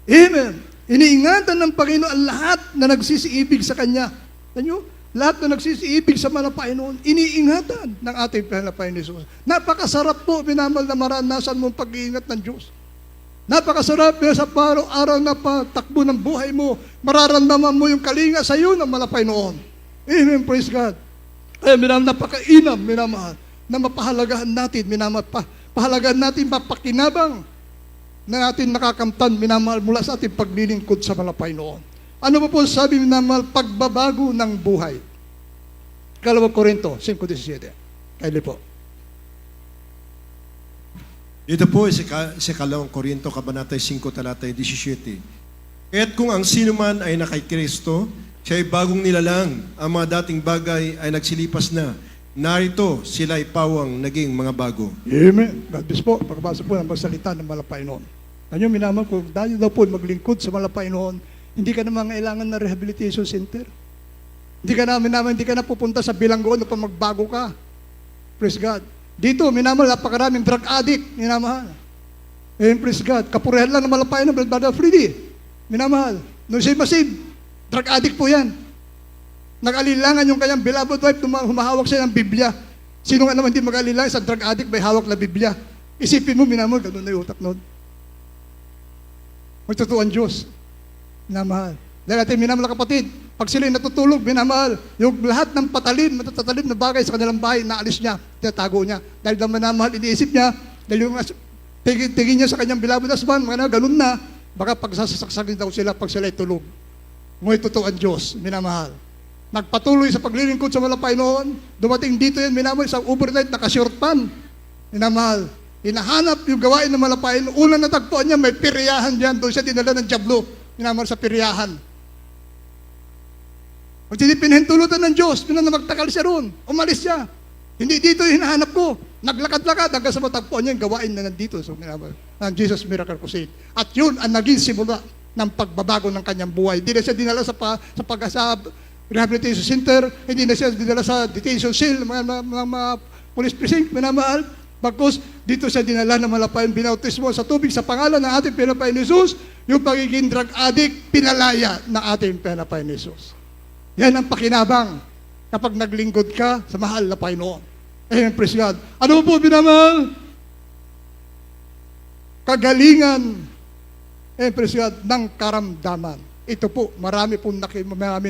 Amen. Iniingatan ng Panginoon ang lahat na nagsisiibig sa Kanya. Kita nyo, lahat na nagsisiibig sa mga Panginoon, iniingatan ng ating Panginoon. Napakasarap po, minamahal, na maranasan mong pag-iingat ng Diyos. Napakasarap sa araw na patakbo ng buhay mo, mararamdaman mo yung kalinga sa iyo ng malapay noon. Amen, praise God. Kaya napakainam, minamahal, na mapahalagahan natin, pahalagahan natin, mapakinabang na natin nakakamtan, minamahal, mula sa ating paglilingkod sa malapay noon. Ano po sabi, minamahal? Pagbabago ng buhay. 2 Korinto 5:17. Kaili po. Ito po sa 2 Korinto, Kabanata 5, Talata 17. Kaya't kung ang sino man ay nakay Kristo, siya ay bagong nilalang. Ang mga dating bagay ay nagsilipas na. Narito, sila ay pawang naging mga bago. Amen. God bless po. Pagkabasa po ng magsalita ng malapay noon. Kanyo, minamahal, kung dahil daw po maglingkod sa malapay noon, hindi ka naman kailangan na rehabilitation center. Hindi ka na pupunta sa bilanggoon upang magbago ka. Praise God. Dito, minamahal, napakaraming drug addict, minamahal. Praise God. Kapurihan lang na malapayan ng Brother Freddy. Minamahal. No save, drug addict po yan. Nag-alilangan yung kanyang beloved wife, humahawak siya ng Biblia. Sino nga naman hindi mag-alilangan sa drug addict, may hawak na Biblia. Isipin mo, minamahal, ganun na yung utak nun. Magtotoo ang Diyos. Minamahal. Dahil natin minamahal na kapatid, pag sila'y natutulog, minamahal, yung lahat ng matatalim na bagay sa kanilang bahay, naalis niya, tinatago niya. Dahil naman minamahal, iniisip niya, dahil yung tingin niya sa kanyang beloved husband, ganun na, baka pagsasaksakin daw sila pag sila'y tulog. Ngunit totoo ang Diyos, minamahal. Nagpatuloy sa paglilingkod sa malapay noon, dumating dito yan, minamahal, sa overnight, naka-short pan. Minamahal. Hinahanap yung gawain ng malapain. Unang natagpuan niya, may piryahan diyan. Doon siya dinala ng jablo. Minamahal sa piryahan. Pag pinahintulutan ng Diyos, magtakal siya roon. Umalis siya. Hindi dito yung hinahanap ko. Naglakad-lakad hanggang sa matagpuan niya yung gawain na nandito. So, minamahal, ang Jesus Miracle Crusade. At yun ang naging simula ng pagbabago ng kanyang buhay. Hindi na siya dinala sa rehabilitation center, hindi na siya dinala sa detention cell, mga police precinct, minamahal. Bagkus, dito siya dinala na malapayan, binautismo sa tubig sa pangalan ng ating pinapain Jesus, yung pagiging drug addict, pinalaya ng ating pinapain Jesus. Yan ang pakinabang kapag naglingkod ka sa mahal na Panginoon. Amen, praise God. Ano po binamahal? Kagalingan, amen, praise God, ng karamdaman. Ito po, marami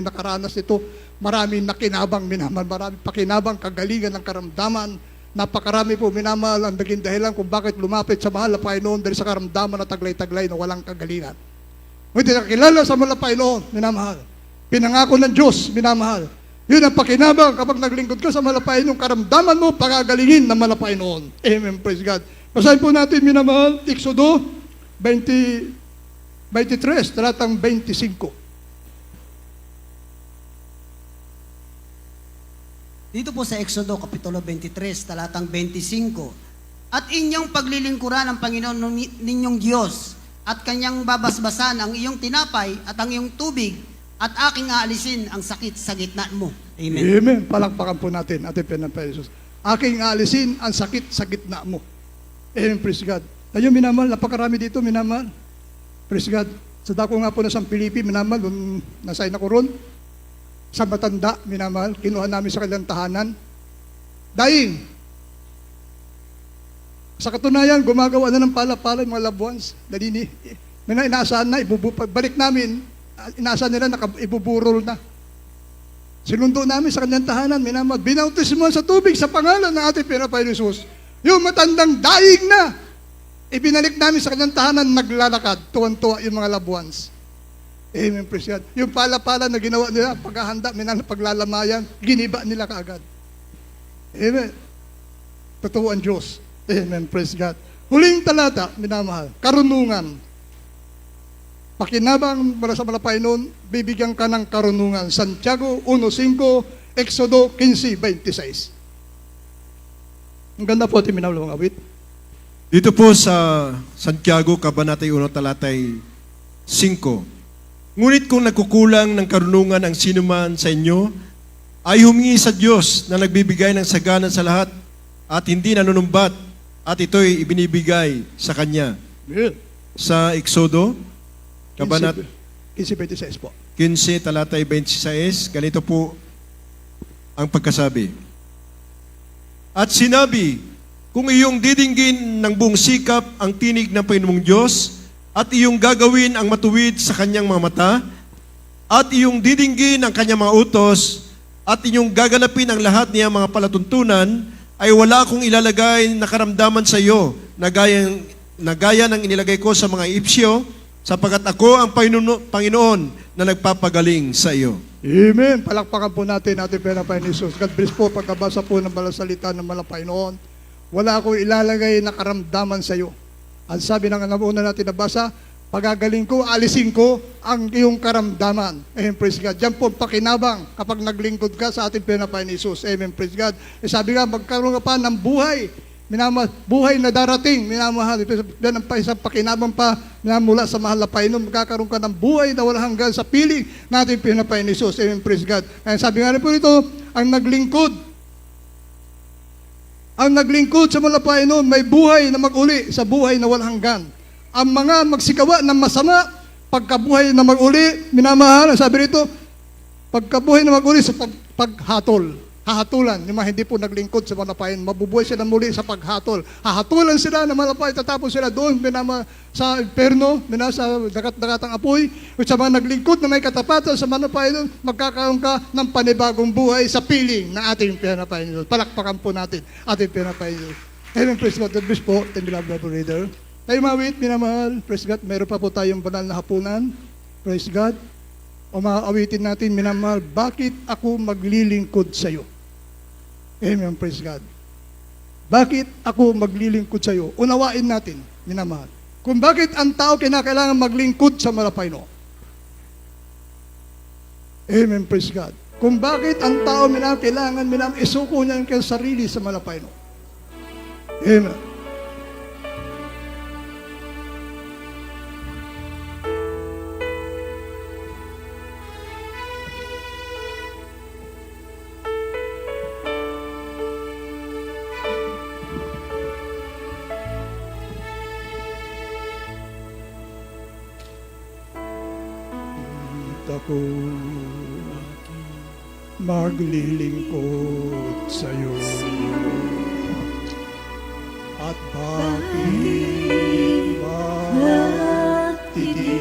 nakaranas ito, marami nakinabang minamahal, marami pakinabang, kagalingan ng karamdaman. Napakarami po minamahal ang naging dahilan kung bakit lumapit sa mahal na Panginoon dahil sa karamdaman na taglay-taglay na walang kagalingan. Hindi nakilala sa mahal na Panginoon, minamahal. Pinangako ng Diyos, minamahal. Yun ang pakinabang kapag naglingkod ka sa mahal na Panginoon, karamdaman mo, pagagalingin ng mahal na Panginoon. Amen, praise God. Basahin po natin, minamahal, Exodo 23, talatang 25. Dito po sa Exodo, Kapitulo 23, talatang 25. At inyong paglilingkuran ng Panginoon ninyong Diyos, at kanyang babasbasan ang iyong tinapay at ang iyong tubig, at aking aalisin ang sakit sa gitna mo. Amen. Amen. Palakpakan po natin, ating pinapain Jesus. Aking aalisin ang sakit sa gitna mo. Amen, praise God. Ayun, minamahal, napakarami dito, minamahal. Praise God. Sa dako nga po na San Felipe, minamahal, doon nasay na ko ron. Sa matanda, minamahal, kinuha namin sa kanilang tahanan. Dying. Sa katunayan, gumagawa na ng pala-pala yung mga loved ones. Inaasahan na, balik namin, inaasahan nila na ibuburol na. Sinundo namin sa kanilang tahanan, minamahal, binautismo sa tubig sa pangalan ng ating pinapain Jesus. Yung matandang dying na, ibinalik namin sa kanilang tahanan, naglalakad, tuwan-tuwa yung mga loved ones. Amen, praise God. Yung pala-pala na ginawa nila, paghahanda, paglalamayan, giniba nila kaagad. Amen. Totoo ang Diyos. Amen, praise God. Huling talata, minamahal, karunungan. Pakinabang para sa malapay noon, bibigyan ka ng karunungan. Santiago 1:5, Exodo 15:26. Ang ganda po ating minamahal mga awit. Dito po sa Santiago, Kabanatay 1, talatay 5. Ngunit kung nagkukulang ng karunungan ang sinuman sa inyo, ay humingi sa Diyos na nagbibigay ng sagana sa lahat at hindi nanunumbat at ito'y ibinibigay sa Kanya. Amen. Sa Exodo, Kabanat 15:26 po. 15, talatay 26, ganito po ang pagkasabi. At sinabi, kung iyong didinggin ng buong sikap ang tinig ng Panginoong Diyos, at iyong gagawin ang matuwid sa kanyang mga mata, at iyong didinggin ang kanyang mga utos, at inyong gaganapin ang lahat niyang mga palatuntunan, ay wala akong ilalagay na karamdaman sa iyo na gaya ng inilagay ko sa mga Ipsyo, sapagkat ako ang Panginoon na nagpapagaling sa iyo. Amen. Palakpakan po natin ating pinapain Jesus. God bless po pagkabasa po ng balasalita ng malapay noon. Wala akong ilalagay na karamdaman sa iyo. Ang sabi ng una natin nabasa, pagagaling ko, alisin ko ang iyong karamdaman. Amen, praise God. Diyan po pakinabang kapag naglingkod ka sa ating pinapain Jesus. Amen, praise God. Sabi nga, magkaroon ka pa ng buhay. Buhay na darating, minamahal. Yan ang isang pakinabang pa mula sa mahal na Panginoon. Magkakaroon ka ng buhay na walang hanggan sa piling natin pinapain Jesus. Amen, praise God. Sabi nga rin po ito, ang naglingkod Ang naglingkod sa malapay noon, may buhay na mag-uli sa buhay na walang hanggan. Ang mga magsikawa ng masama, pagkabuhay na mag-uli, minamahal, sabi rito, pagkabuhay na mag-uli sa paghatol. Hahatulan, yung mga hindi po naglingkod sa malapayan, mabubuhay sila muli sa paghatol. Hahatulan sila ng malapay, tatapos sila doon, sa perno, sa dagat-dagatang apoy, at sa mga naglingkod na may katapatan sa malapayan, magkakaroon ka ng panibagong buhay sa piling na ating pinapayan. Palakpakan po natin ating pinapayan. Amen, praise God. God bless po. Thank you, Lord, Reader. Tayo mawit, minamahal. Praise God. Meron pa po tayong banal na hapunan. Praise God. O maawitin natin, minamahal, bakit ako maglilingkod sa iyo? Amen, praise God. Bakit ako maglilingkod sa iyo? Unawain natin, minamahal. Kung bakit ang tao kinakailangan maglingkod sa malapayno. Amen, praise God. Kung bakit ang tao kailangan isuko niya yung kanyang sarili sa malapayno. Amen. Ako maglilingkod sa iyo at bakit matitis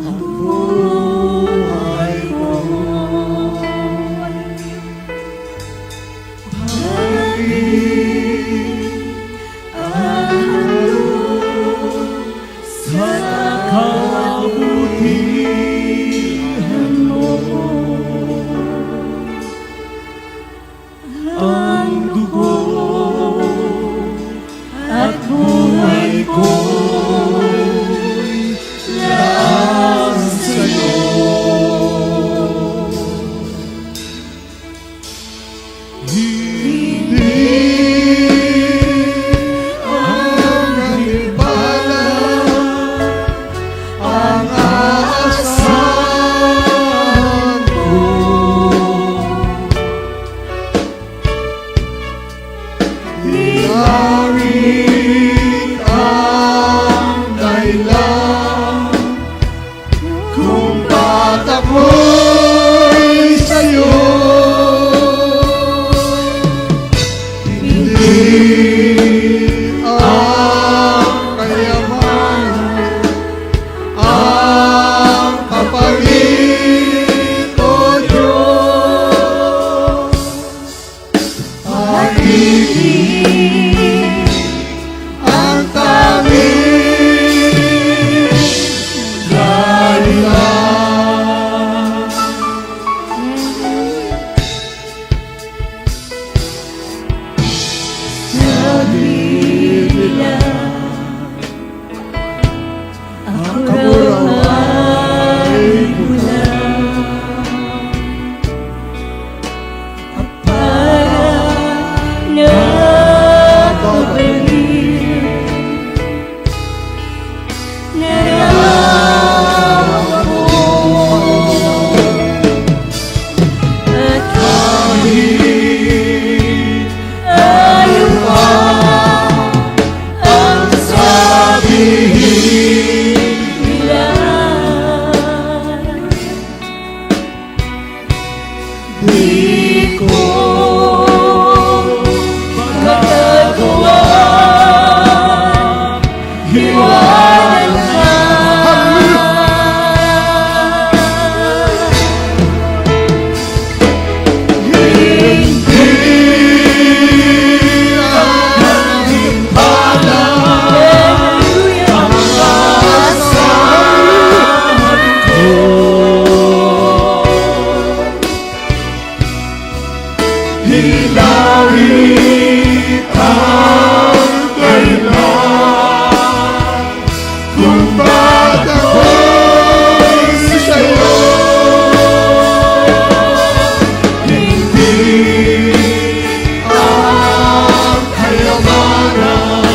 ang buhay ko? Bakit ang sa kabutihan mo ang dugo at buhay ko'y laang sa'yo. Hindi ang ganibala ang aasahan ko. Langit ang dahilan kung ba't ako'y sa'yo. Hindi ang kayamanan ang kapalit o Diyos. Pag-ibig ang tanging dahilan. Sabi nila ako raw ay bula at parang nakabalik. Narawa ko at kahit ayaw pa ang sabihin nila, di ko magagawa hiwanan ka. Hindi ang himpala ang aasahan ko. Hinawit ang dahilan kung ba't ako'y sa'yo. Hindi ang kayamanan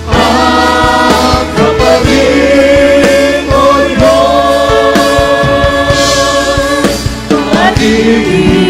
ang kapalit o Diyos. Pag-ibig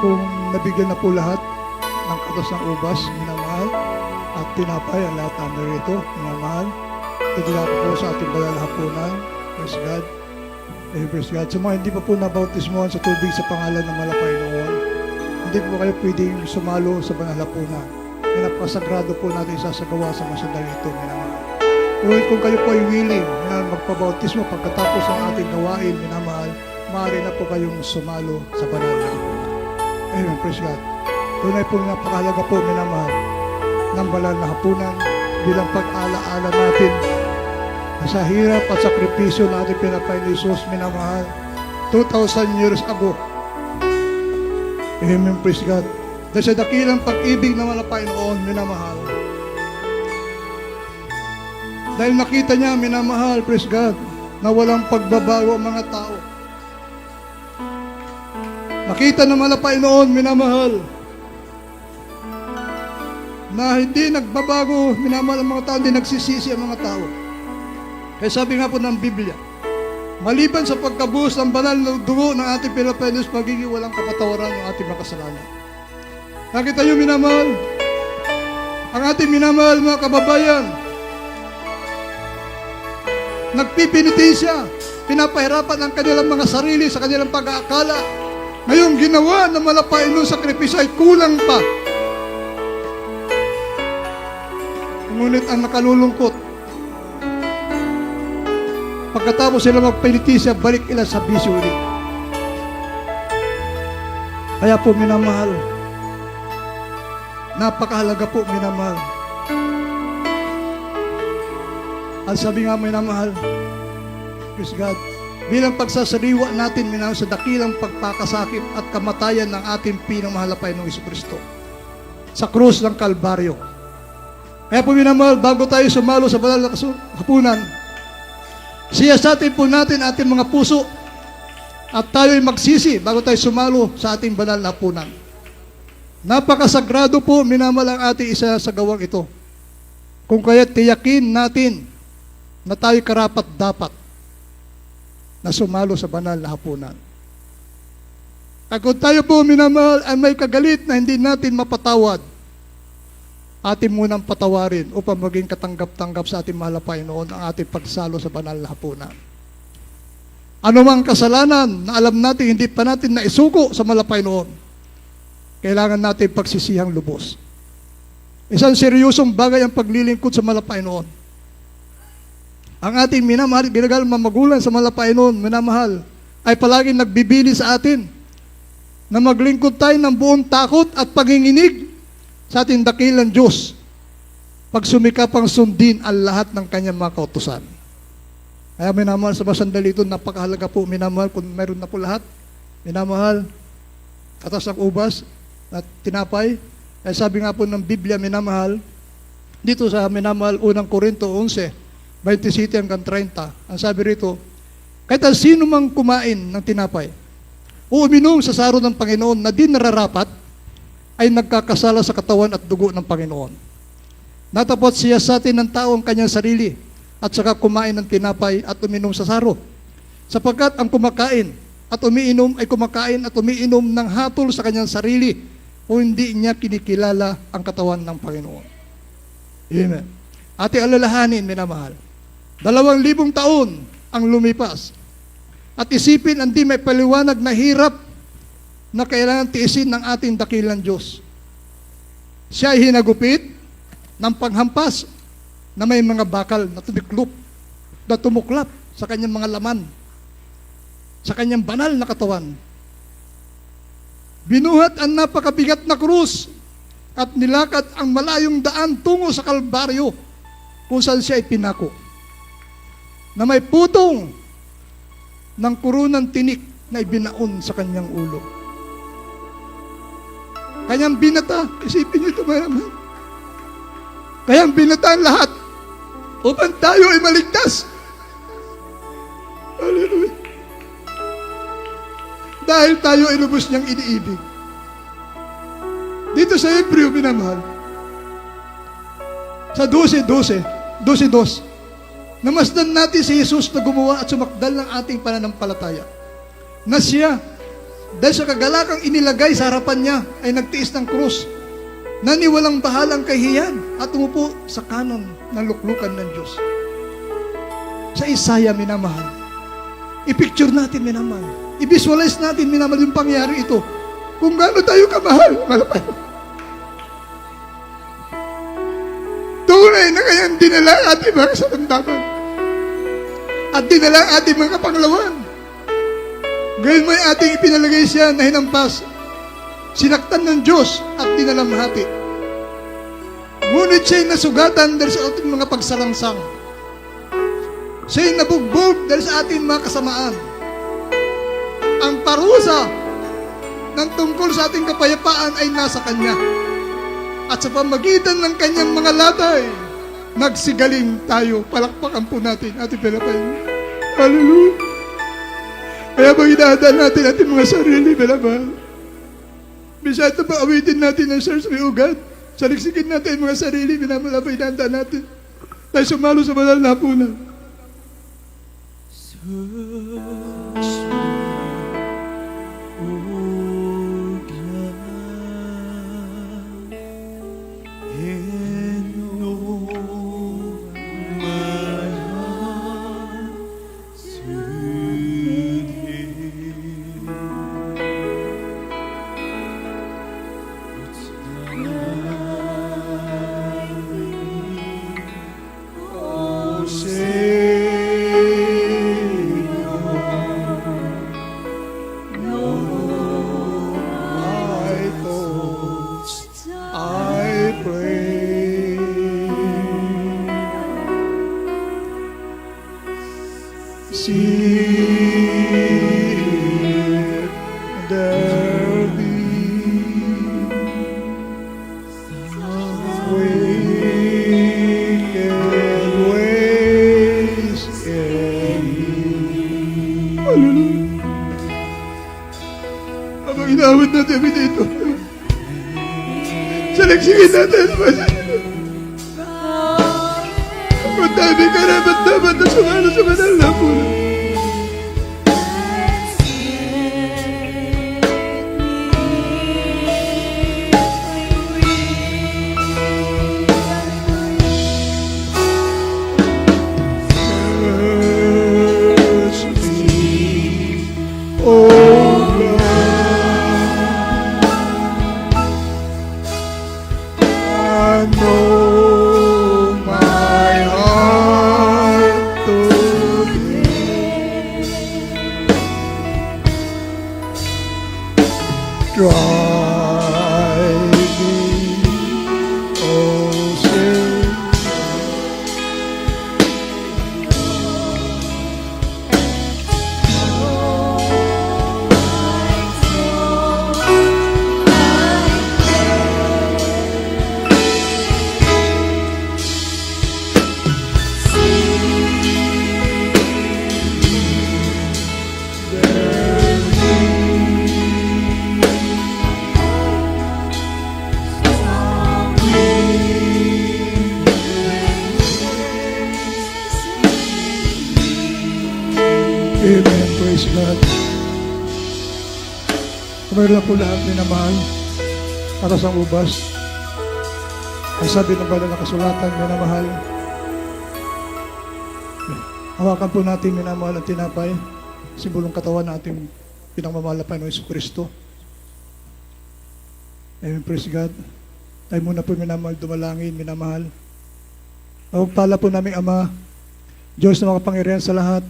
kung nabigyan na po lahat ng katas ng ubas, minamahal, at tinapay ang lahat ng narito, minamahal. Tagila ko po sa ating banal na hapunan. Praise God. Praise God. Sa mga hindi pa po nabautismohan sa tubig sa pangalan ng Malapay noon, hindi po kayo pwedeng sumalo sa banal na hapunan. Napakasagrado po natin isasagawa sa mga sandali ito, minamahal. Kung kayo po ay willing na magpabautismo pagkatapos ng ating gawain, minamahal, maaari na po kayong sumalo sa banal na hapunan. Amen. Praise God. Tunay po napakahalaga po, minamahal, ng banal na hapunan bilang pag-alaala natin na sa hirap at sakripisyo na ating pinapay ni Jesus, minamahal, 2,000 years ago. Amen. Praise God. Dahil sa dakilang pag-ibig na malapay noon, minamahal, dahil nakita niya, minamahal, praise God, na walang pagbabago ang mga tao. Nakita na malapay noon, minamahal, na hindi nagbabago, minamahal ang mga tao, hindi nagsisisi ang mga tao. Kaya sabi nga po ng Biblia, maliban sa pagkabuhos ng banal na dugo ng ating Pilipinos, magiging walang kapatawaran ng ating makasalanan. Nakita niyo, minamahal, ang ating minamahal mga kababayan, nagpipinitensya, pinapahirapan ang kanilang mga sarili sa kanilang pag-aakala. Ngayong ginawa ng malapay ng sakripisyo ay kulang pa. Ngunit ang nakalulungkot, pagkatapos sila magpinitensya, balik ila sa bisyo ulit. Kaya po, minamahal, napakahalaga po, minamahal. At sabi nga, minamahal, praise God, bilang pagsasariwa natin, minamahal, sa dakilang pagpakasakit at kamatayan ng ating pinamahal na Panginoong Jesucristo sa krus ng Kalbaryo. Kaya po, minamahal, bago tayo sumalo sa banal na hapunan, siyasatin po natin ating mga puso at tayo'y magsisi bago tayo sumalo sa ating banal na hapunan. Napakasagrado po, minamahal, ang ating isa sa gawang ito. Kung kaya tiyakin natin na tayo karapat dapat na sumalo sa banal na hapunan. At kung tayo po, minamahal, ay may kagalit na hindi natin mapatawad, atin munang patawarin upang maging katanggap-tanggap sa ating mahal na Panginoon ang ating pagsalo sa banal na hapunan. Ano mang kasalanan na alam natin hindi pa natin naisuko sa mahal na Panginoon, kailangan natin pagsisihang lubos. Isang seryosong bagay ang paglilingkod sa mahal na Panginoon. Ang ating minamahal, binagal mamagulang sa mahal na Panginoon, minamahal, ay palaging nagbibili sa atin na maglingkod tayo ng buong takot at panginginig sa ating dakilang Diyos pag sumikapang sundin ang lahat ng kanyang mga kautusan. Kaya minamahal, sa mga sandali ito, napakahalaga po, minamahal, kung meron na po lahat, minamahal, katas ng ubas at tinapay. Kaya sabi nga po ng Biblia, minamahal, dito sa minamahal, unang Korinto 11, 27 hanggang 30, ang sabi rito, kahit sino mang kumain ng tinapay o uminom sa saro ng Panginoon na di nararapat, ay nagkakasala sa katawan at dugo ng Panginoon. Natapot siya sa atin ng tao ang kanyang sarili at saka kumain ng tinapay at uminom sa saro. Sapagkat ang kumakain at umiinom ay kumakain at umiinom ng hatol sa kanyang sarili o hindi niya kinikilala ang katawan ng Panginoon. Amen. Ating alalahanin, minamahal, 2,000 taon ang lumipas at isipin ang di may paliwanag na hirap na kailangan tiisin ng ating dakilang Diyos. Siya ay hinagupit ng panghampas na may mga bakal na tumuklap sa kanyang mga laman, sa kanyang banal na katawan. Binuhat ang napakabigat na krus at nilakad ang malayong daan tungo sa Kalbaryo kung saan siya ay pinako, na may putong ng kurunang tinik na ibinaon sa kanyang ulo. Kanyang binata, isipin niyo ito, mayaman. Kanyang binata ang lahat upang tayo ay maligtas. Hallelujah. Dahil tayo ay lubos niyang iniibig. Dito sa Hebreo, minamahal, sa 12:2, namasdan natin si Jesus na gumawa at sumakdal ng ating pananampalataya, na siya dahil sa kagalakang inilagay sa harapan niya ay nagtiis ng krus, naniwalang bahalang kahiyan at umupo sa kanan ng luklukan ng Diyos. Sa Isaiah, minamahal, i-picture natin, minamahal, i-visualize natin, minamahal, yung pangyari ito. Kung gaano tayo kamahal, malapay. Tunay na kayang dinala ang ating mga kasaramdaman at dinala ang ating mga kapanglawan. Ngayon may ating ipinalagay siya na hinampas, sinaktan ng Diyos at dinalamhati. Ngunit siya'y nasugatan dahil sa ating mga pagsalangsang. Siya'y nabugbog dahil sa ating mga kasamaan. Ang parusa ng tungkol sa ating kapayapaan ay nasa Kanya. At sa pamagitan ng Kanyang mga latay, nagsigaling tayo. Palakpakan po natin ating pinapay. Hallelujah! Kaya bang inahadaan natin ating mga sarili, pinapay? Bisa ito pa awitin natin ng Sirs may ugat. Saliksikin natin ang mga sarili, pinamalapay inahadaan natin. Tayo sumalo sa banal na hapunan. Habang inawit natin kami dito, saliksikin natin. Ang dami karapat dapat na sumalo sa banal na hapunan. Amen. Praise God. Kumayroon na po lahat minamahal para sa ubas. Ang sabi ng banal na kasulatan, minamahal. Hawakan po natin minamahal ang tinapay, simbolong katawan na ating pinangmamahal na Panginoon Jesucristo. Amen. Praise God. Tayo muna po minamahal, dumalangin, minamahal. Pagpala po namin Ama, Diyos na makapangyarihan sa lahat,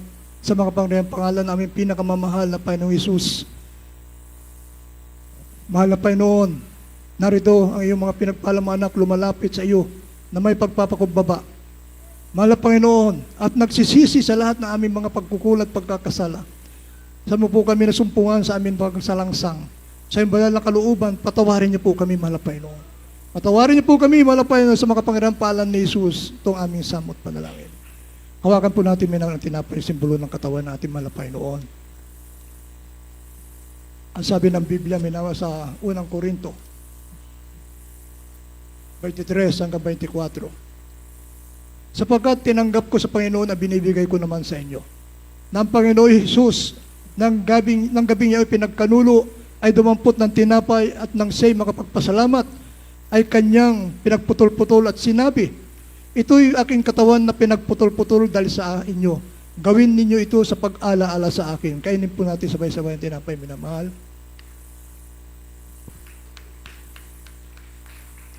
sa mga pangyarihan pangalan namin pinakamamahal na Panginoong Hesus. Mahal na Panginoon, narito ang iyong mga pinagpalang anak lumalapit sa iyo na may pagpapakumbaba. Mahal na Panginoon, at nagsisisi sa lahat ng aming mga pagkukulat, pagkakasala. Sa mo po kami nasumpungan sa aming pagsalangsang. Sa iyong banal na kalooban, patawarin niyo po kami, mahal na Panginoon. Patawarin niyo po kami, mahal na Panginoon, sa mga kapangyarihan pangalan ni Hesus, itong aming samot panalangin. Hawakan po natin minamahal ang tinapay, simbolo ng katawan natin, mahal na Panginoon. Ang sabi ng Biblia, minawa sa unang Korinto, 23 hanggang 24. Sapagkat tinanggap ko sa Panginoon na binibigay ko naman sa inyo, na ang Panginoon Jesus, ng gabing niya ay pinagkanulo, ay dumampot ng tinapay at nang siya'y makapagpasalamat, ay kanyang pinagputol-putol at sinabi, ito'y aking katawan na pinagputol-putol dahil sa inyo. Gawin ninyo ito sa pag-ala-ala sa akin. Kainin po natin sabay-sabay ang tinapay, minamahal.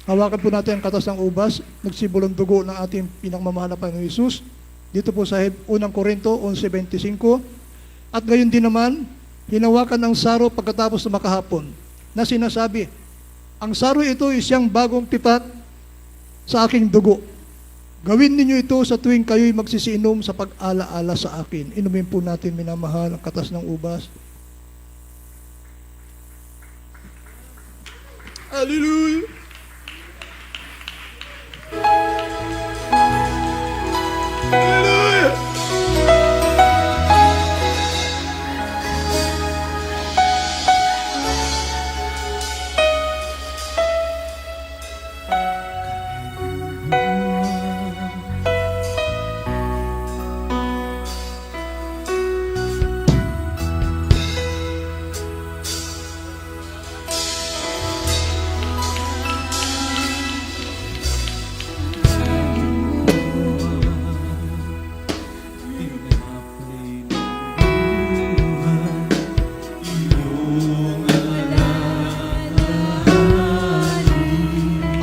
Hawakan po natin ang katas ng ubas, nagsibulang dugo ng ating pinakmamahal na Panginoon Hesus. Dito po sa 1 Korinto 11:25. At gayon din naman, hinawakan ang saro pagkatapos na makahapon, na sinasabi, ang saro ito ay siyang bagong tipat sa aking dugo. Gawin ninyo ito sa tuwing kayo'y magsisiinom sa pag-ala-ala sa akin. Inumin po natin, minamahal, ang katas ng ubas. Hallelujah! Hallelujah!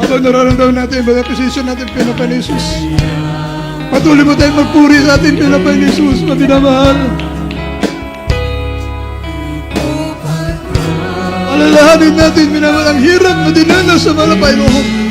Habang nararamdaman natin yung mga posisyon natin, Panginoon Jesus, patuloy mo tayong magpuri sa ating Panginoon Jesus, mabinamahal. Alalahanin natin, minamahal, ang hirap na dinanas sa mga Panginoon.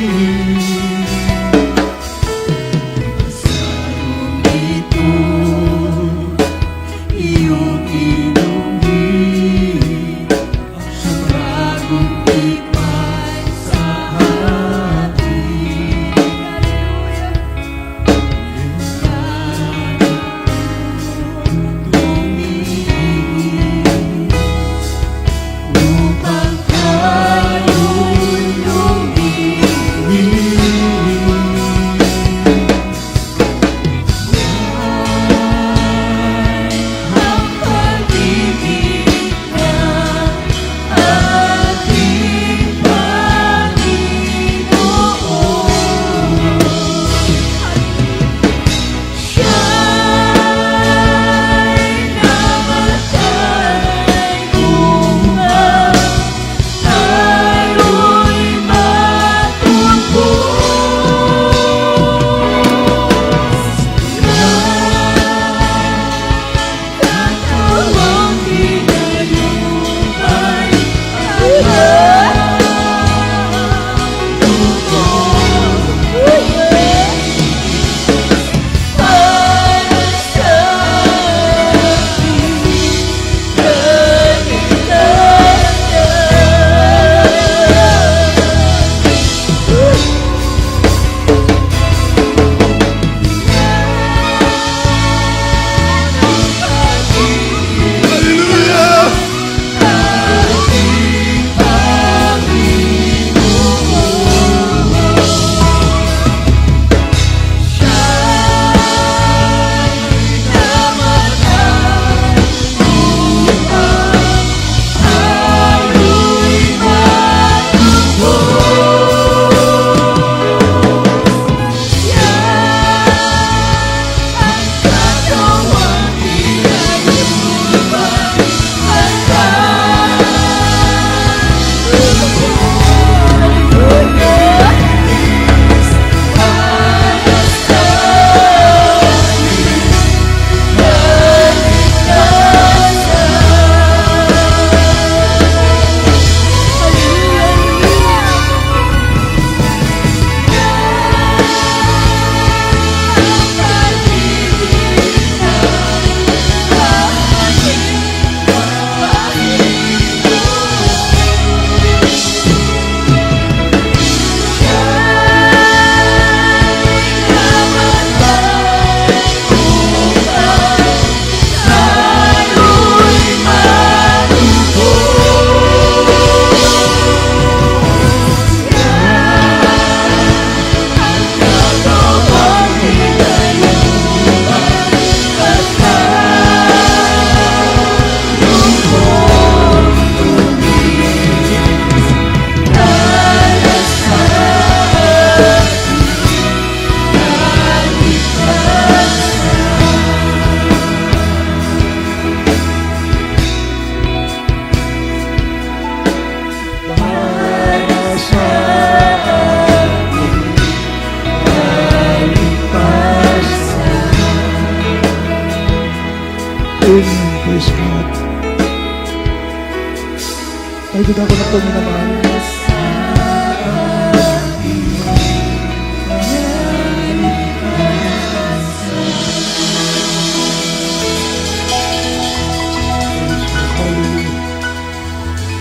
Nagduda ko na po minamahal.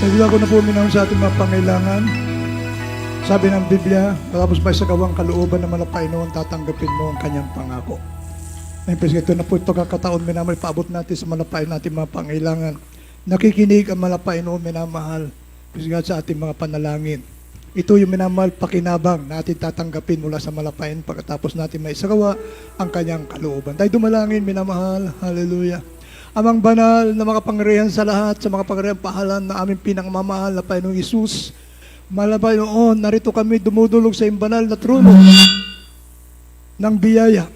Nagduda ko na po minamahal sa ating mga pangailangan. Sabi ng Biblia, matapos pa sa gawang kalooban ng malapain noon, tatanggapin mo ang kanyang pangako. Ngayon, ito na po pagkakataon, minamahal, paabot natin sa malapain natin mga pangailangan. Nakikinig ang malapain noon, minamahal, sa ating mga panalangin. Ito yung minamahal pakinabang natin tatanggapin mula sa malapain pagkatapos natin may isagawa ang kanyang kalooban. Tayo dumalangin, minamahal, hallelujah. Amang banal na makapangyarihan sa lahat, sa makapangyarihan pahalan na aming pinangmamahal na Panginoong Isus, malabay noon, narito kami dumudulog sa iyong banal na trono ng biyaya.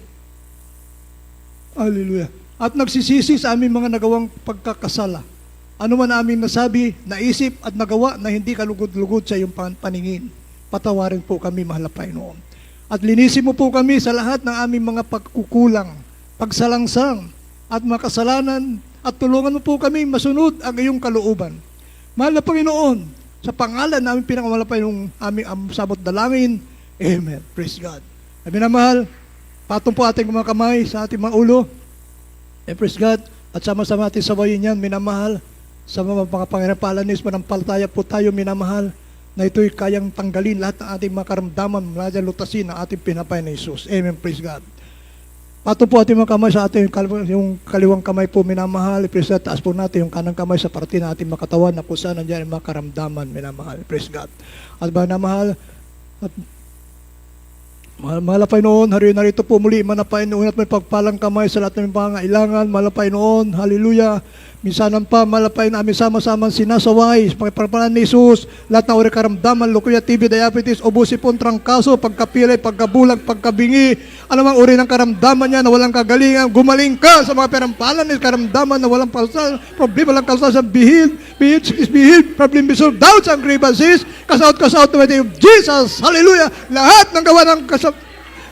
Hallelujah. At nagsisisi sa aming mga nagawang pagkakasala. Ano man aming nasabi, naisip at nagawa na hindi kalugod-lugod sa iyong paningin. Patawarin po kami, mahal na Panginoon. At linisin mo po kami sa lahat ng aming mga pagkukulang, pagsalangsang, at mga kasalanan, at tulungan mo po kami masunod ang iyong kalooban. Mahal na Panginoon, sa pangalan namin pinakamalapay ng aming sabot dalangin, Amen. Praise God. Sabi na mahal, patong po ating mga kamay sa ating mga ulo. Praise God. At sama-sama ating sabayin yan, minamahal. Sa mga pangirapalan manampalataya po tayo, minamahal, na ito'y kayang tanggalin lahat ng ating mga karamdaman, mula dyan lutasin ang ating pinapay na Jesus. Amen. Praise God. Patong po ating mga kamay sa ating yung kaliwang kamay po, minamahal. Praise God. Taas po natin yung kanang kamay sa parte ng ating makatawan na kung saan nandiyan yung mga karamdaman, minamahal. Praise God. At minamahal, at mahal na Panginoon, hari narito po muli, manapay noon at may pagpalang kamay sa lahat ng pangailangan, mahal na Panginoon, hallelujah. Minsanan pa, malapay na amin sama-sama sinasaway, pagpapalan ni Jesus, lahat na uri karamdaman, lukuya, TB, diabetes, obusipon, trangkaso, pagkapilay, pagkabulag, pagkabingi, anumang uri ng karamdaman niya na walang kagalingan, gumaling ka sa mga perampalan ni karamdaman na walang palsal, problema lang kalsal sa bihid, problem resolved, doubts and grievances, kasaot na may of Jesus, hallelujah, lahat ng gawa ng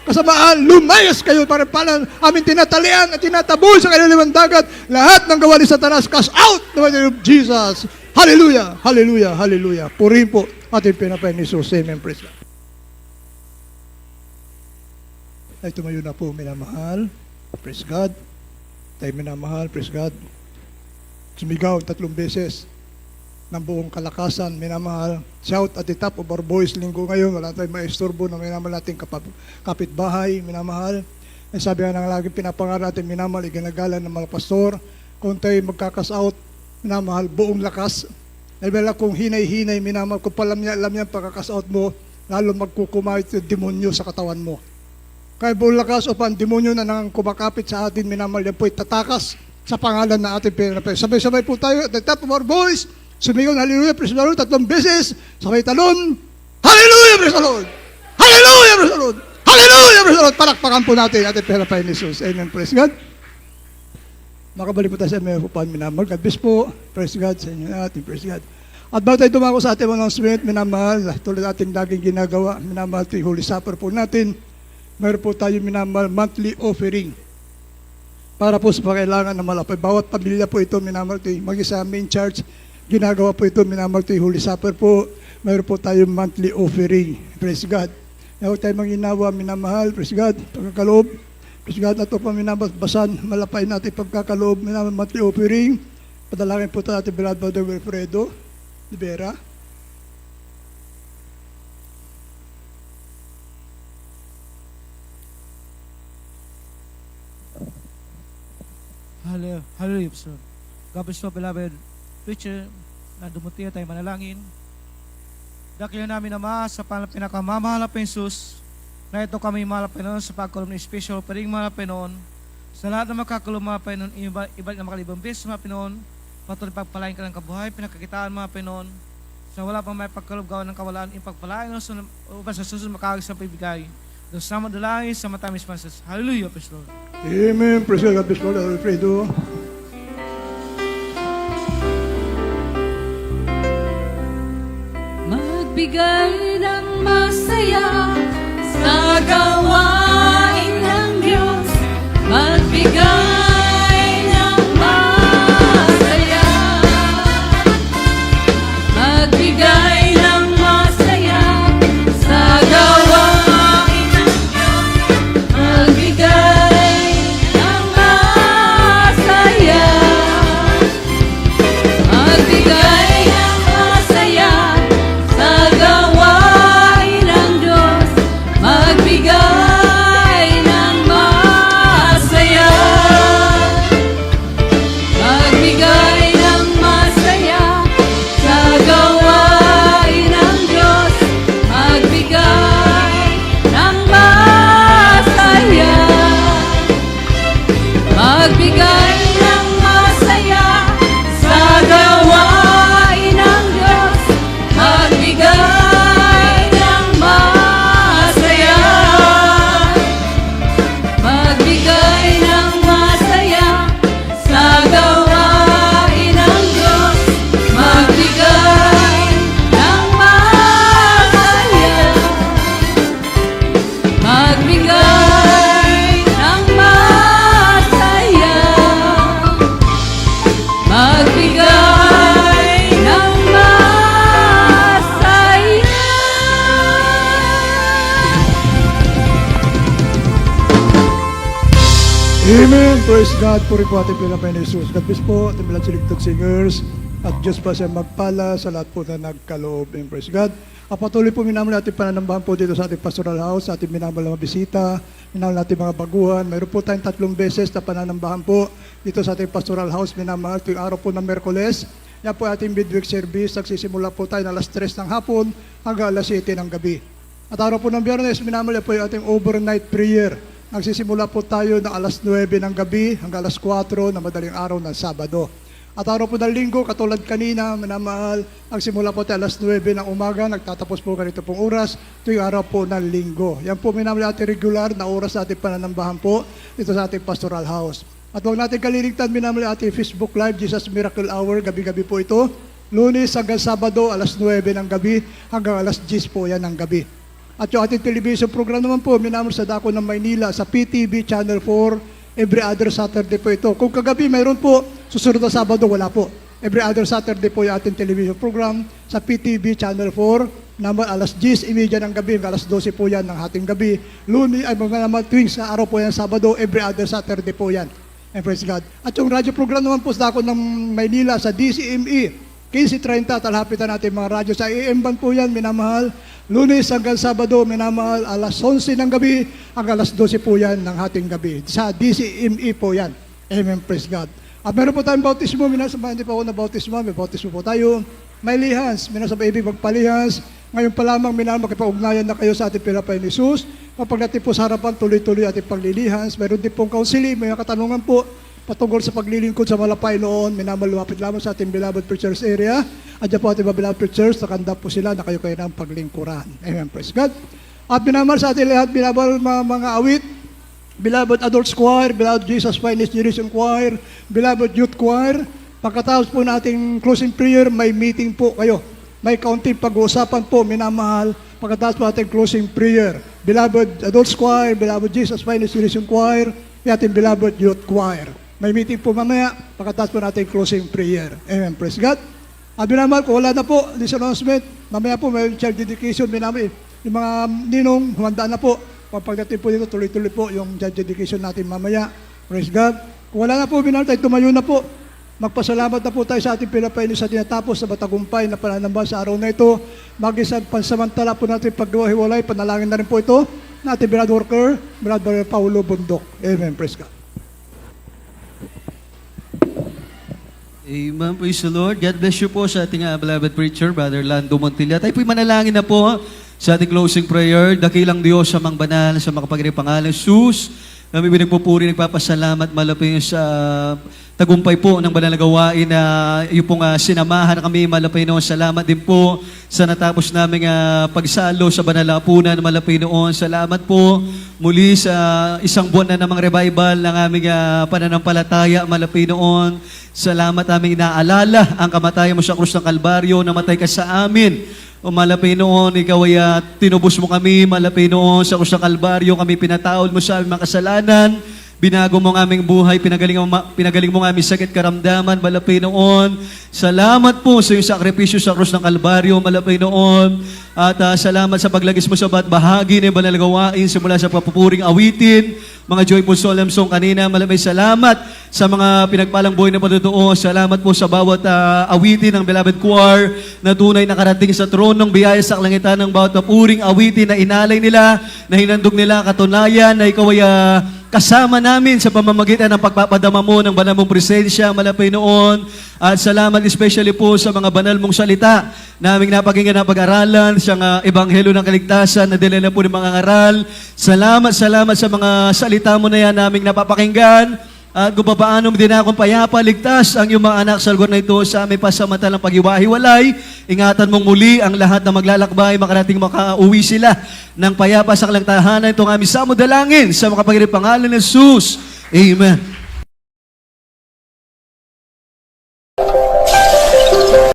kasamaan, lumayas kayo para palang amin tinatalian at tinataboy sa kanilang dagat. Lahat ng gawa ni Satanas, cast out naman ng Jesus. Hallelujah, hallelujah, hallelujah. Purihin po ating pinapay ni Jesus. Amen. Praise God. Ay tumayo na po, minamahal. Praise God. Tayo minamahal. Praise God. Sumigaw 3 beses ng buong kalakasan, minamahal. Shout at the top of our voice linggo ngayon. Wala tayong maisturbo na minamahal natin kapitbahay, minamahal. Ang sabi nga ng laging pinapangaral natin, minamahal, iginagalan ng mga pastor. Kung tayo magkakas-out, minamahal, buong lakas. Dahil kung hinay-hinay, minamahal, kung alam niya pagkakas-out mo, lalo magkukumait yung demonyo sa katawan mo. Kaya buong lakas o pa ang demonyo na nang kumakapit sa atin, minamahal, yan po'y tatakas sa pangalan na ating pinapay. Sabay-sabay po tayo at the top of our voice, sumigaw, hallelujah, praise the Lord, 3 beses, sabay talon, hallelujah, praise the Lord, hallelujah, praise the Lord, hallelujah, praise the Lord. Palakpakan po natin ating pinapay ni Jesus. Amen, praise God. Makabalik po tayo sa mga upahan, minamahal. God bless po, praise God sa inyo natin, praise God. At bago tayo tumako sa ating announcement, minamahal, tulad natin laging ginagawa, minamahal, ito yung Holy Supper po natin. Mayroon po tayo minamahal monthly offering para po sa pangailangan na malapay. Bawat pamilya po ito, minamahal, ito yung mag-isa main church. Ginagawa po ito, minamahal, ito yung Holy Supper po. Mayroon po tayong monthly offering. Praise God. Huwag tayo manginawa, minamahal. Praise God. Pagkakaloob. Praise God. At ito pa minabasan, malapay natin pagkakaloob, minamahal, monthly offering. Padalangin po tayo natin, Brad Brother Wilfredo Libera. Hallelujah, sir. God bless you, beloved preacher, na dumuti tayo manalangin. Dakil namin Ama, sa pinakamamahal na Jesus, na ito kami mahal Panginoon sa pagkulong ng special paring mahal Panginoon, sa lahat ng makakulong mga Panginoon, ibalik na makalibang beses mga Panginoon, patuloy pagpalain ka ng kabuhay, pinakakitaan mga Panginoon, sa wala pang may pagkaloob gawa ng kawalaan, ipagpalain upang sa susunod makagag sa pibigay. Doon sa madalangin, sa matamis pasas. Hallelujah, praise the Lord. Amen. Praise God. God bless Lord Alfredo. Magbigay ng masaya sa gawain ng Diyos. Magbigay ng masaya. Amen. Praise God. Puri po ating pinapay ni Jesus. God bless po ating bilang selected singers. At Diyos pa siya magpala sa lahat po na nagkaloob. And praise God. Patuloy po minamahal natin pananambahan po dito sa ating pastoral house, sa ating minamahal na mga bisita, minamahal natin mga baguhan. Mayroon po tayong 3 beses na pananambahan po dito sa ating pastoral house, minamahal tuwing araw po ng Merkoles. Yan po ating midweek service. Nagsisimula po tayo na alas 3 ng hapon hanggang alas 7 ng gabi. At araw po ng Biyernes, minamahal po yung ating overnight prayer. Nagsisimula po tayo ng alas 9 ng gabi hanggang alas 4 na madaling araw ng Sabado. At araw po ng Linggo, katulad kanina, minamahal, nagsimula po tayo alas 9 ng umaga, nagtatapos po ganito pong oras, tuwing araw po ng Linggo. Yan po minamahal ating regular na oras sa ating pananambahan po dito sa ating pastoral house. At huwag natin kaliligtan, minamahal ating Facebook Live, Jesus Miracle Hour, gabi-gabi po ito. Lunes hanggang Sabado, alas 9 ng gabi, hanggang alas 10 po yan ng gabi. At yung ating television program naman po, minamahal sa Dako ng Maynila, sa PTV Channel 4, every other Saturday po ito. Kung kagabi mayroon po, susunod na Sabado wala po. Every other Saturday po yung ating television program sa PTV Channel 4, naman alas 10:30 ng gabi, alas 12 po yan ng hating gabi. Lunes ay mga naman tuwing sa araw po yan Sabado, every other Saturday po yan. And praise God. At yung radyo program naman po sa Dako ng Maynila sa DCME, 15:30, talhapitan natin mga radyo sa AM band po yan, minamahal. Lunes hanggang Sabado, minamahal, alas 11 ng gabi, hanggang alas 12 po yan ng hating gabi. Sa DCME po yan. Amen, praise God. At meron po tayong bautismo, minasama, hindi pa ako na bautismo, may bautismo po tayo. May lihans, minasama ibig magpalihans. Ngayon pa lamang, minamahal, makipag-ugnayan na kayo sa ating pinapay ni Jesus. Kapag natin po sa harapan, tuloy-tuloy ating paglilihans. Meron din pong counseling, may katanungan po, patungkol sa paglilingkod sa Malapay noon, minamahal, lumapit lamang sa ating beloved preachers area. At dyan po ating mga beloved preachers, nakanda po sila na kayo ng paglingkuran. Amen, praise God. At minamahal sa ating lahat, minamahal mga awit, beloved adults choir, beloved Jesus Finest Generation Choir, beloved youth choir. Pagkatapos po nating closing prayer, may meeting po kayo. May kaunting pag-uusapan po, minamahal, pagkatapos po ating closing prayer. Beloved adults choir, beloved Jesus Finest Generation Choir, ating beloved youth choir. May meeting po mamaya, pagkatapos po natin closing prayer. Amen. Praise God. At minamahal, kung wala na po, this announcement, mamaya po may child dedication, minamahal, yung mga ninong, humanda na po. Pagdating po dito, tuloy-tuloy po yung child dedication natin mamaya. Praise God. Kung wala na po, minamahal tayo, tumayo na po. Magpasalamat na po tayo sa ating pinapainis sa tinatapos sa matagumpay na pananamba sa araw na ito. Mag-isang pansamantala po natin paggawa-hiwalay, panalangin na rin po ito na ating beloved worker, Brother Paulo Bundok. Amen. Praise God. Amen. Praise the Lord. God bless you po sa ating beloved preacher, Brother Lando Montilla. Tayo po'y manalangin na po sa ating closing prayer. Dakilang Diyos sa mga banal, sa mga kapangyarihang pangalan, Jesus. Kami pinagpupuri, nagpapasalamat malapit sa tagumpay po ng banal na gawain na yung pong sinamahan kami, malapit noon. Salamat din po sa natapos naming pagsalo sa banal na apunan, malapit noon. Salamat po muli sa isang buwan na namang revival ng aming pananampalataya, malapit noon. Salamat aming inaalala ang kamatayan mo sa krus ng Kalbaryo, namatay ka sa amin. O malapit noon, ikaw ay tinubos mo kami, malapit noon sa krus ng Kalbaryo, kami pinatawad mo sa aming mga kasalanan, binago mo ang aming buhay, pinagaling mo ang aming sakit karamdaman, malapit noon. Salamat po sa iyong sakripisyo sa krus ng Kalbaryo, malapit noon. At salamat sa paglagis mo sa bawat bahagi ng banal na gawain, simula sa papupuring awitin, mga joyful solemn song kanina, malamay salamat sa mga pinagpalang buhay na patutuo. Salamat po sa bawat awitin ng beloved choir na tunay nakarating sa tronong biyaya sa kalangitan ng bawat papuring awitin na inalay nila, na hinandog nila, katunayan na ikaw ay kasama namin sa pamamagitan ng pagpapadama mo ng banal mong presensya, malapay noon. At salamat especially po sa mga banal mong salita na aming napakinggan na pag-aralan, sa ebanghelyo ng kaligtasan na dinala po ng mga ngaral. Salamat sa mga salita mo na yan naming napapakinggan. At kung paano din akong payapa, ligtas ang iyong mga anak sa lugar na ito sa aming pasamantalang pag-iwahiwalay. Ingatan mong muli ang lahat na maglalakbay, makarating makauwi sila ng payapa sa kalangtahanan. Itong aming samudalangin sa makapangyarihang pangalan ng Jesus. Amen.